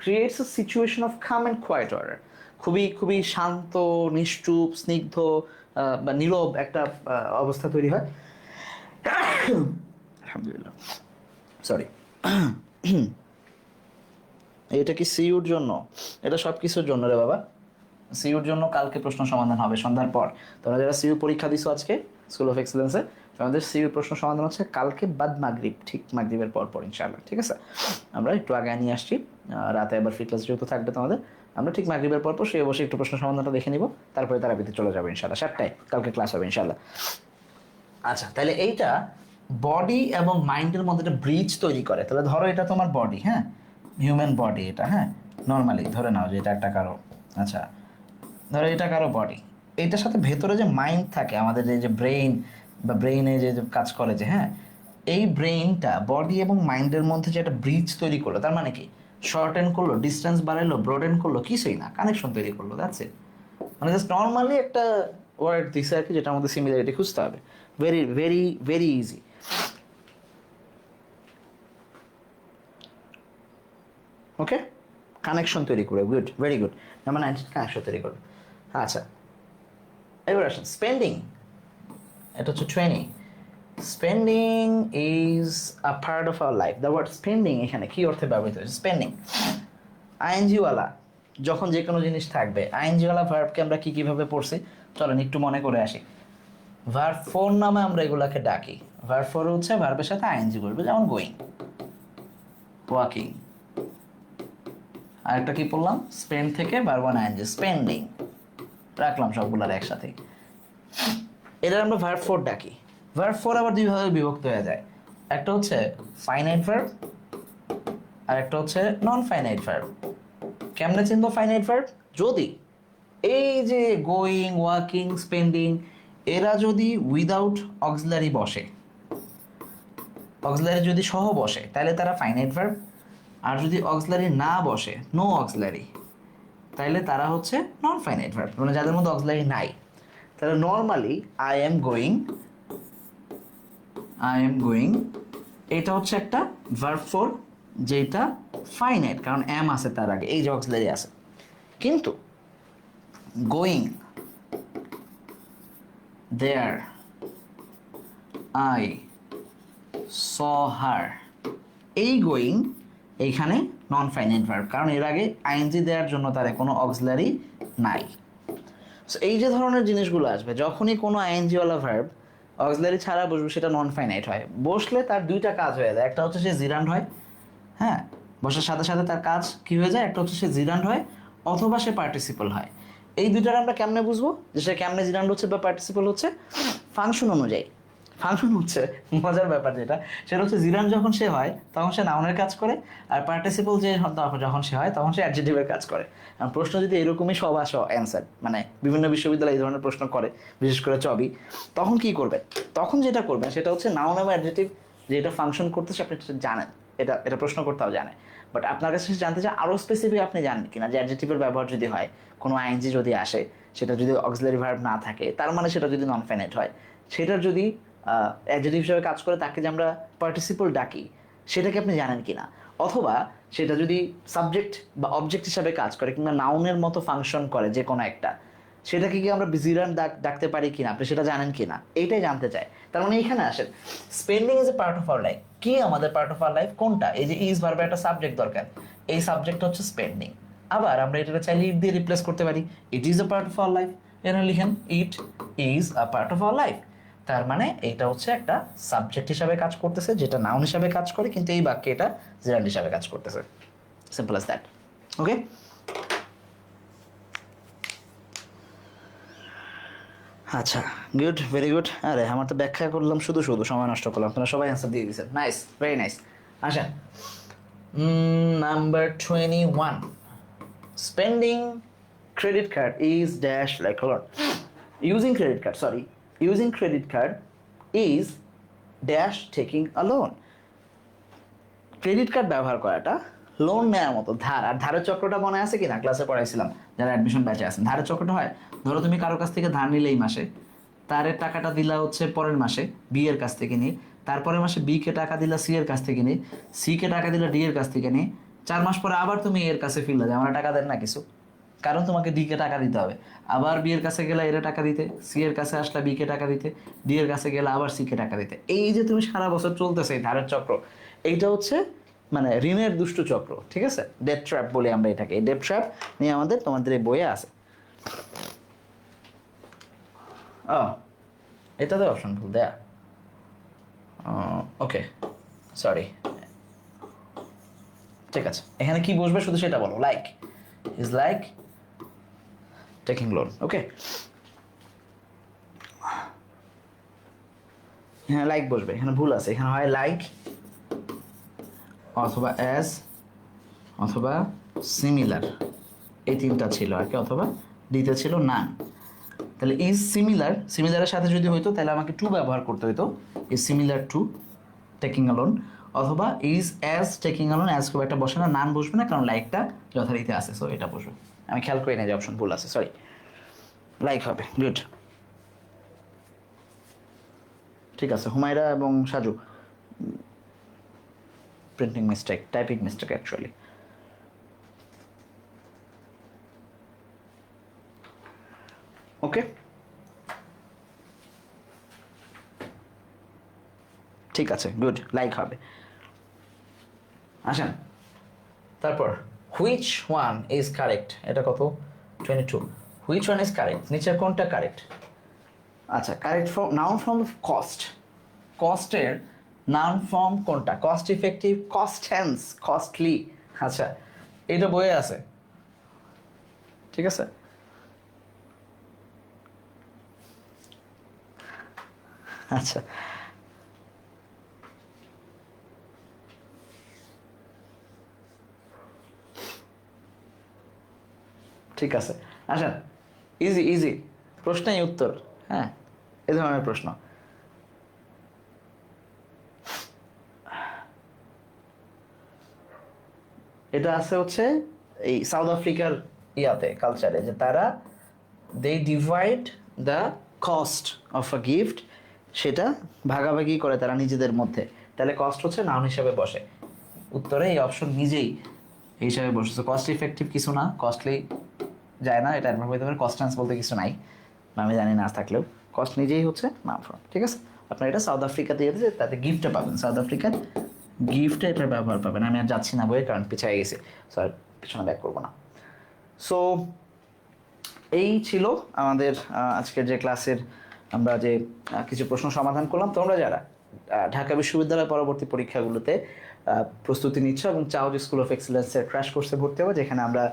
creates a situation of calm and quiet order, খুবই খুবই শান্ত, নিশ্চুপ, স্নিগ্ধ বা নীরব একটা অবস্থা তৈরি হয়। আলহামদুলিল্লাহ, সরি। এটা কি সিইউর জন্য? এটা সব কিছুর জন্য রে বাবা। সিইউর জন্য কালকে প্রশ্ন সমাধান হবে সন্ধ্যার পর। তোমরা যারা সিইউ পরীক্ষা দিছো আজকে স্কুল অফ এক্সেলেন্সে, আমাদের সিইউ প্রশ্ন সমাধান হচ্ছে কালকে বাদ মাগরিব, ঠিক মাগরিবের পর ইনশাআল্লাহ, ঠিক আছে? আমরা একটু আগে নিয়ে আসছি, রাতে আবার ফিটনেস যেহেতু থাকবে তোমাদের, আমরা ঠিক মাগরিবের পর শুয়ে বসে একটু প্রশ্ন সমাধানটা দেখে নিব, তারপরে তারাবিতে চলে যাবে ইনশাআল্লাহ। 7টায় কালকে ক্লাস হবে ইনশাআল্লাহ। আচ্ছা, তাহলে এইটা বডি এবং মাইন্ডের মধ্যে একটা ব্রিজ তৈরি করে। তাহলে ধরো এটা তোমার বডি, হ্যাঁ, হিউম্যান বডি এটা, হ্যাঁ, নর্মালি ধরে নাও যে এটা একটা কারো, আচ্ছা ধরো এটা কারো বডি, এইটার সাথে ভেতরে যে মাইন্ড থাকে আমাদের, যে ব্রেইন বা ব্রেইনে যে কাজ করে, যে হ্যাঁ, এই ব্রেইনটা বডি এবং মাইন্ডের মধ্যে যে একটা ব্রিজ তৈরি করলো, তার মানে কি শর্টেন করলো, ডিস্টেন্স বাড়াইলো, ব্রডেন করলো, কিছুই না, কানেকশন তৈরি করলো, দ্যাটস ইট। মানে জাস্ট নর্মালি একটা ওয়ার্ড দিছে আর কি, যেটার মধ্যে সিমিলারিটি খুঁজতে হবে। Very very very easy. Okay, connection তৈরি করে, good, very good. Number 19 connection তৈরি করবে। আচ্ছা, এবার আসেন স্পেন্ডিং, এটা হচ্ছে 20। Spending is a part of our life. The word spending এখানে কি অর্থে ব্যবহৃত হয়েছে? স্পেন্ডিং আইএনজিওয়ালা যখন যে কোনো জিনিস থাকবে, আইএনজিওয়ালা ভার্বকে আমরা কি কিভাবে পড়ছি চলেন একটু মনে করে আসি। ভার্ব ফোর নামে আমরা এগুলাকে ডাকি। ভার্ব ফোর হচ্ছে ভার্বের সাথে আইএনজি করবে, যেমন গোয়িং, ওয়াকিং। আরেকটা কি পড়লাম? স্পেন্ড থেকে ভার্ব ওয়ান আইএনজি, স্পেন্ডিং, রাখলাম সবগুলার একসাথে। এটা আমরা ভার্ব ফোর ডাকি। ভার্ব ফোর আবার দুই ভাবে বিভক্ত হয়ে যায়, একটা হচ্ছে ফাইনাইট ভার্ব আর একটা হচ্ছে নন ফাইনাইট ভার্ব। কেমনে চিনবো ফাইনাইট ভার্ব? যদি এই যে গোয়িং, ওয়াকিং, স্পেন্ডিং, এরা যদি উইদাউট অক্সিলারি বসে, অক্সিলারি যদি সহ বসে, তাহলে তারা ফাইনাইট ভার্ব। আর যদি অক্সিলারি না বসে, নো অক্সিলারি, তাহলে তারা হচ্ছে নন ফাইনাইট ভার্ব, মানে যাদের মধ্যে অক্সিলারি নাই। তাহলে normally I am going, I am going, এটা হচ্ছে একটা ভার্ব ফোর যেটা ফাইনাইট, কারণ এম আছে তার আগে, এই যে অক্সিলারি আছে। কিন্তু গোয়িং, দেয়ার, আই স হার, এই গোয়িং এইখানে নন ফাইনাইট ভার্ব, কারণ এর আগে আইএনজি দেওয়ার জন্য তার কোনো অক্সিলারি নাই। সো এই যে ধরনের জিনিসগুলো আসবে, যখনই কোনো আইএনজিওয়ালা ভার্ব অক্সিলারি ছাড়া বসবে, সেটা নন ফাইনাইট হয়। বসলে তার দুইটা কাজ হয়ে যায়, একটা হচ্ছে সে জিরান্ড হয়, হ্যাঁ, বসার সাথে সাথে তার কাজ কি হয়ে যায়, একটা হচ্ছে সে জিরান্ড হয় অথবা সে পার্টিসিপল হয়। এই দুইটার আমরা কেমনে বুঝবো যে সে কেমনে জিরান্ড হচ্ছে বা পার্টিসিপল হচ্ছে? ফাংশন অনুযায়ী। ফাংশন হচ্ছে মজার ব্যাপার, যেটা সেটা হচ্ছে জিরান যখন সে হয় তখন সে নাউনের কাজ করে, আর পার্টিসিপল যে যখন সে হয় তখন সে অ্যাডজেক্টিভের কাজ করে। প্রশ্ন যদি এরকমই সব আসো অ্যান্সার, মানে বিভিন্ন বিশ্ববিদ্যালয়ে এই ধরনের প্রশ্ন করে, বিশেষ করে চবি, তখন কি করবে? তখন যেটা করবেন সেটা হচ্ছে নাউন এবং অ্যাডজেক্টিভ যেটা ফাংশন করতেছে আপনি জানেন, এটা এটা প্রশ্ন করতেও জানে, বাট আপনার কাছে জানতে চাই আরও স্পেসিফিক আপনি জানেন কিনা যে অ্যাডজেক্টিভের ব্যবহার যদি হয়, কোনো আইএনজি যদি আসে, সেটা যদি অক্সিলারি ভার্ব না থাকে, তার মানে সেটা যদি নন ফাইনাইট হয়, সেটার যদি অ্যাডজেক্টিভ হিসেবে কাজ করে তাকে যে আমরা পার্টিসিপল ডাকি, সেটাকে আপনি জানেন কিনা, অথবা সেটা যদি সাবজেক্ট বা অবজেক্ট হিসাবে কাজ করে কিংবা নাউনের মতো ফাংশন করে যে কোনো একটা, সেটাকে কি আমরা জিরান ডাকতে পারি কিনা, আপনি সেটা জানেন কিনা, এইটাই জানতে চাই। তার মানে এখানে আসেন spending is a part of our life. কি আমাদের পার্ট অফ আওয়ার লাইফ? কোনটা? এই যে ইজ ভার্বে একটা সাবজেক্ট দরকার, এই সাবজেক্ট হচ্ছে স্পেন্ডিং। আবার আমরা এটাকে চাইলে ইট দিয়ে রিপ্লেস করতে পারি, ইট is a part of our life. এখানে লিখেন ইট is a part of our life. তার মানে এটা হচ্ছে একটা সাবজেক্ট হিসাবে কাজ করতেছে, যেটা নাউন হিসাবে কাজ করে, কিন্তু এই বাক্যে এটা জেরান্ড হিসাবে কাজ করতেছে। Simple as that. ওকে, আচ্ছা, গুড, ভেরি গুড। আরে আমার তো ব্যাখ্যা করলাম, শুধু শুধু সময় নষ্ট করলাম, তোমরা সবাই অ্যান্সার দিয়ে দিয়েছেন। Nice, very nice. আসেন, number 21, spending credit card is dash like a lot. Using credit card, sorry, using credit card is dash taking a loan. Credit card ব্যবহার করাটা লোন নেওয়ার মতো ধার। আর ধারের চক্রটা মনে আছে কিনা, ক্লাসে পড়াইছিলাম যারা অ্যাডমিশন ব্যাচে আছেন। ধারের চক্রটা হয়, ধরো তুমি কারোর কাছ থেকে ধার নিলে এই মাসে, তারের টাকাটা দিলা হচ্ছে পরের মাসে বি এর কাছ থেকে নিয়ে, তারপরের মাসে বি কে টাকা দিলা সি এর কাছ থেকে নিয়ে, সি কে টাকা দিলা ডি এর কাছ থেকে নিয়ে, 4 মাস পরে আবার তুমি এর কাছে ফিরলা যে আমার টাকা দেন না কিছু, কারণ তোমাকে ডি কে টাকা দিতে হবে। আবার বি এর কাছে গেলে এর টাকা দিতে, সি এর কাছে আসলে বি কে টাকা দিতে, ডি এর কাছে গেলে আবার সি কে টাকা দিতে। এই যে তুমি সারা বছর চলতেছে এই ধারের চক্র, এইটা হচ্ছে মানে ঋণের দুষ্ট চক্র, ঠিক আছে? ডেট ট্র্যাপ বলি আমরা এটাকে। এই ডেট ট্র্যাপ নিয়ে তোমাদের এই বইয়ে আছে। ও, এটাতে অপশন ভুল দেয়া। Okay, sorry. ঠিক আছে, এখানে কি বসবে শুধু সেটা বলো। Like is like taking loan. Okay, হ্যাঁ লাইক বসবে, এখানে ভুল আছে। এখানে হয় লাইক অথবা অ্যাজ অথবা সিমিলার, এই তিনটা ছিল আর কি, অথবা ডিতে ছিল নান। তাহলে ইজ সিমিলার, সিমিলারের সাথে যদি হইতো তাহলে আমাকে টু ব্যবহার করতে হইতো, is similar to taking a loan, অথবা is as taking a loan. As খুব একটা বসে না, নান বসবে না, কারণ লাইকটা যথারীতি আছে, সো এটা বসবে। আমি খেয়াল করি না যে অপশন ভুল আছে, সরি। লাইক হবে, গুড। ঠিক আছে, হুমায়রা এবং Saju, printing mistake, typing mistake actually. Okay, ঠিক আছে, গুড, লাইক হবে। আসেন তারপর, হুইচ ওয়ান ইজ কারেক্ট, এটা কত 22, হুইচ ওয়ান ইজ কারেক্ট, নিচের কোনটা কারেক্ট? আচ্ছা, correct form noun form of cost, কস্টের নাউন ফর্ম কোনটা? Cost effective, cost hence, costly. আচ্ছা, এটা বইয়ে আছে, ঠিক আছে। আচ্ছা, ঠিক আছে। আসেন, ইজি ইজি, প্রশ্নেই উত্তর। হ্যাঁ, এ ধরনের প্রশ্ন। এটা আছে হচ্ছে এই সাউথ আফ্রিকার ইয়াতে, কালচারে, যে তারা they divide the cost of a gift, সেটা ভাগাভাগি করে তারা নিজেদের মধ্যে। তাহলে কস্ট হচ্ছে নাউন হিসাবে বসে। উত্তরে এই অপশন নিজেই এই হিসাবে বসেছে। কস্ট ইফেক্টিভ কিছু না, কস্টলি যায় না, এটা অ্যাডভার্ব হইতে পারে। কস্টেন্স বলতে কিছু নাই, আমি জানি না আজ থাকলেও। কস্ট নিজেই হচ্ছে নাউন ফর্ম, ঠিক আছে। আপনার এটা সাউথ আফ্রিকাতে গেছে, তাতে গিফটটা পাবেন, সাউথ আফ্রিকার গিফটে এটার ব্যবহার পাবেন। আমি আর যাচ্ছি না বইয়ে, কারণ পিছিয়ে গেছি, সো আর পিছনে ব্যাক করবো না। সো এই ছিল আমাদের আজকের যে ক্লাসের আমরা যে কিছু প্রশ্ন সমাধান করলাম। তোমরা যারা ঢাকা বিশ্ববিদ্যালয় পরবর্তী পরীক্ষাগুলোতে প্রস্তুতি নিচ্ছ এবং চাও যে স্কুল অফ এক্সেলেন্সের ক্র্যাশ কোর্সে ভর্তি হবে, যেখানে আমরা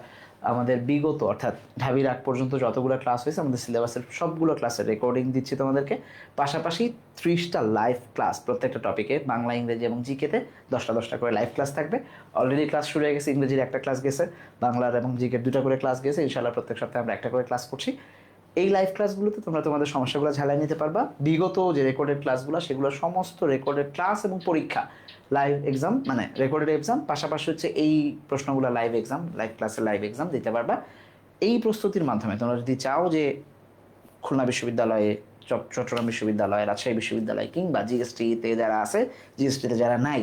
আমাদের বিগত অর্থাৎ ঢাবির আগ পর্যন্ত যতগুলো ক্লাস হয়েছে আমাদের সিলেবাসের সবগুলো ক্লাসের রেকর্ডিং দিচ্ছি তোমাদেরকে, পাশাপাশি 30টা লাইভ ক্লাস প্রত্যেকটা টপিকে, বাংলা, ইংরেজি এবং জিকেতে 10টা করে লাইভ ক্লাস থাকবে। অলরেডি ক্লাস শুরু হয়ে গেছে, ইংরেজির একটা ক্লাস গেছে, বাংলার এবং জিকের 2টা করে ক্লাস গেছে। ইনশাআল্লাহ প্রত্যেক সপ্তাহে আমরা একটা করে ক্লাস করছি। এই লাইভ ক্লাসগুলোতে তোমরা তোমাদের সমস্যাগুলো ঝালাই নিতে পারবা। বিগত যে রেকর্ডেড ক্লাসগুলো, সেগুলো সমস্ত রেকর্ডেড ক্লাস এবং পরীক্ষা, লাইভ এক্সাম মানে রেকর্ডেড এক্সাম, পাশাপাশি হচ্ছে এই প্রশ্নগুলো লাইভ এক্সাম, লাইভ ক্লাসের লাইভ এক্সাম দিতে পারবা। এই প্রস্তুতির মাধ্যমে তোমরা যদি চাও যে খুলনা বিশ্ববিদ্যালয়ে, চট্টগ্রাম বিশ্ববিদ্যালয়, রাজশাহী বিশ্ববিদ্যালয় কিংবা জিএসটিতে যারা আছে, জিএসটিতে যারা নাই,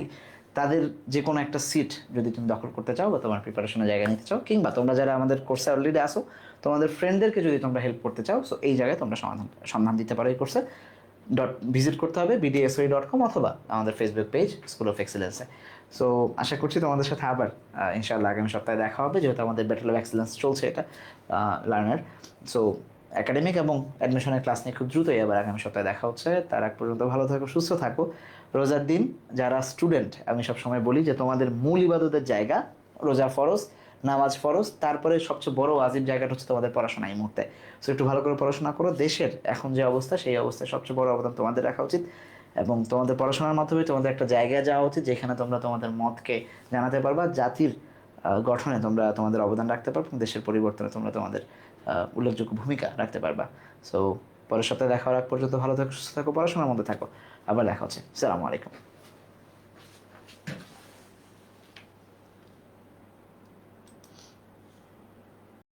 তাদের যে কোনো একটা সিট যদি তুমি দখল করতে চাও বা তোমার প্রিপারেশনের জায়গা নিতে চাও, কিংবা তোমরা যারা আমাদের কোর্সে অলরেডি আসো, তোমাদের ফ্রেন্ডদেরকে যদি তোমরা হেল্প করতে চাও, সো এই জায়গায় তোমরা সন্ধান দিতে পারো এই কোর্সে। ভিজিট করতে হবে bdsoi.com অথবা আমাদের ফেসবুক পেজ স্কুল অফ এক্সেলেন্সে। সো আশা করছি তোমাদের সাথে আবার ইনশাআল্লাহ আগামী সপ্তাহে দেখা হবে, যেহেতু আমাদের ব্যাটল অফ এক্সেলেন্স চলছে এটা লার্নার। সো একাডেমিক এবং অ্যাডমিশনের ক্লাস নিয়ে খুব দ্রুতই আবার আগামী সপ্তাহে দেখা হচ্ছে। তার আগ পর্যন্ত ভালো থাকো, সুস্থ থাকো। রোজার দিন যারা স্টুডেন্ট, আমি সবসময় বলি যে তোমাদের মূল ইবাদতের জায়গা রোজা ফরজ, নামাজ ফরজ, তারপরে সবচেয়ে বড় ওয়াজিব জায়গাটা হচ্ছে তোমাদের পড়াশোনা এই মুহূর্তে। সো একটু ভালো করে পড়াশোনা করো। দেশের এখন যে অবস্থা, সেই অবস্থায় সবচেয়ে বড় অবদান তোমাদের রাখা উচিত, এবং তোমাদের পড়াশোনার মাধ্যমে তোমাদের একটা জায়গায় যাওয়া উচিত যেখানে তোমরা তোমাদের মতকে জানাতে পারবা, জাতির গঠনে তোমরা তোমাদের অবদান রাখতে পারবে, এবং দেশের পরিবর্তনে তোমরা তোমাদের উল্লেখযোগ্য ভূমিকা রাখতে পারবা। সো পরের সপ্তাহে দেখা হওয়ার আগ পর্যন্ত ভালো থাকো, সুস্থ থাকো, পড়াশোনার মধ্যে থাকো। আবার দেখা হচ্ছে। আসসালামু আলাইকুম।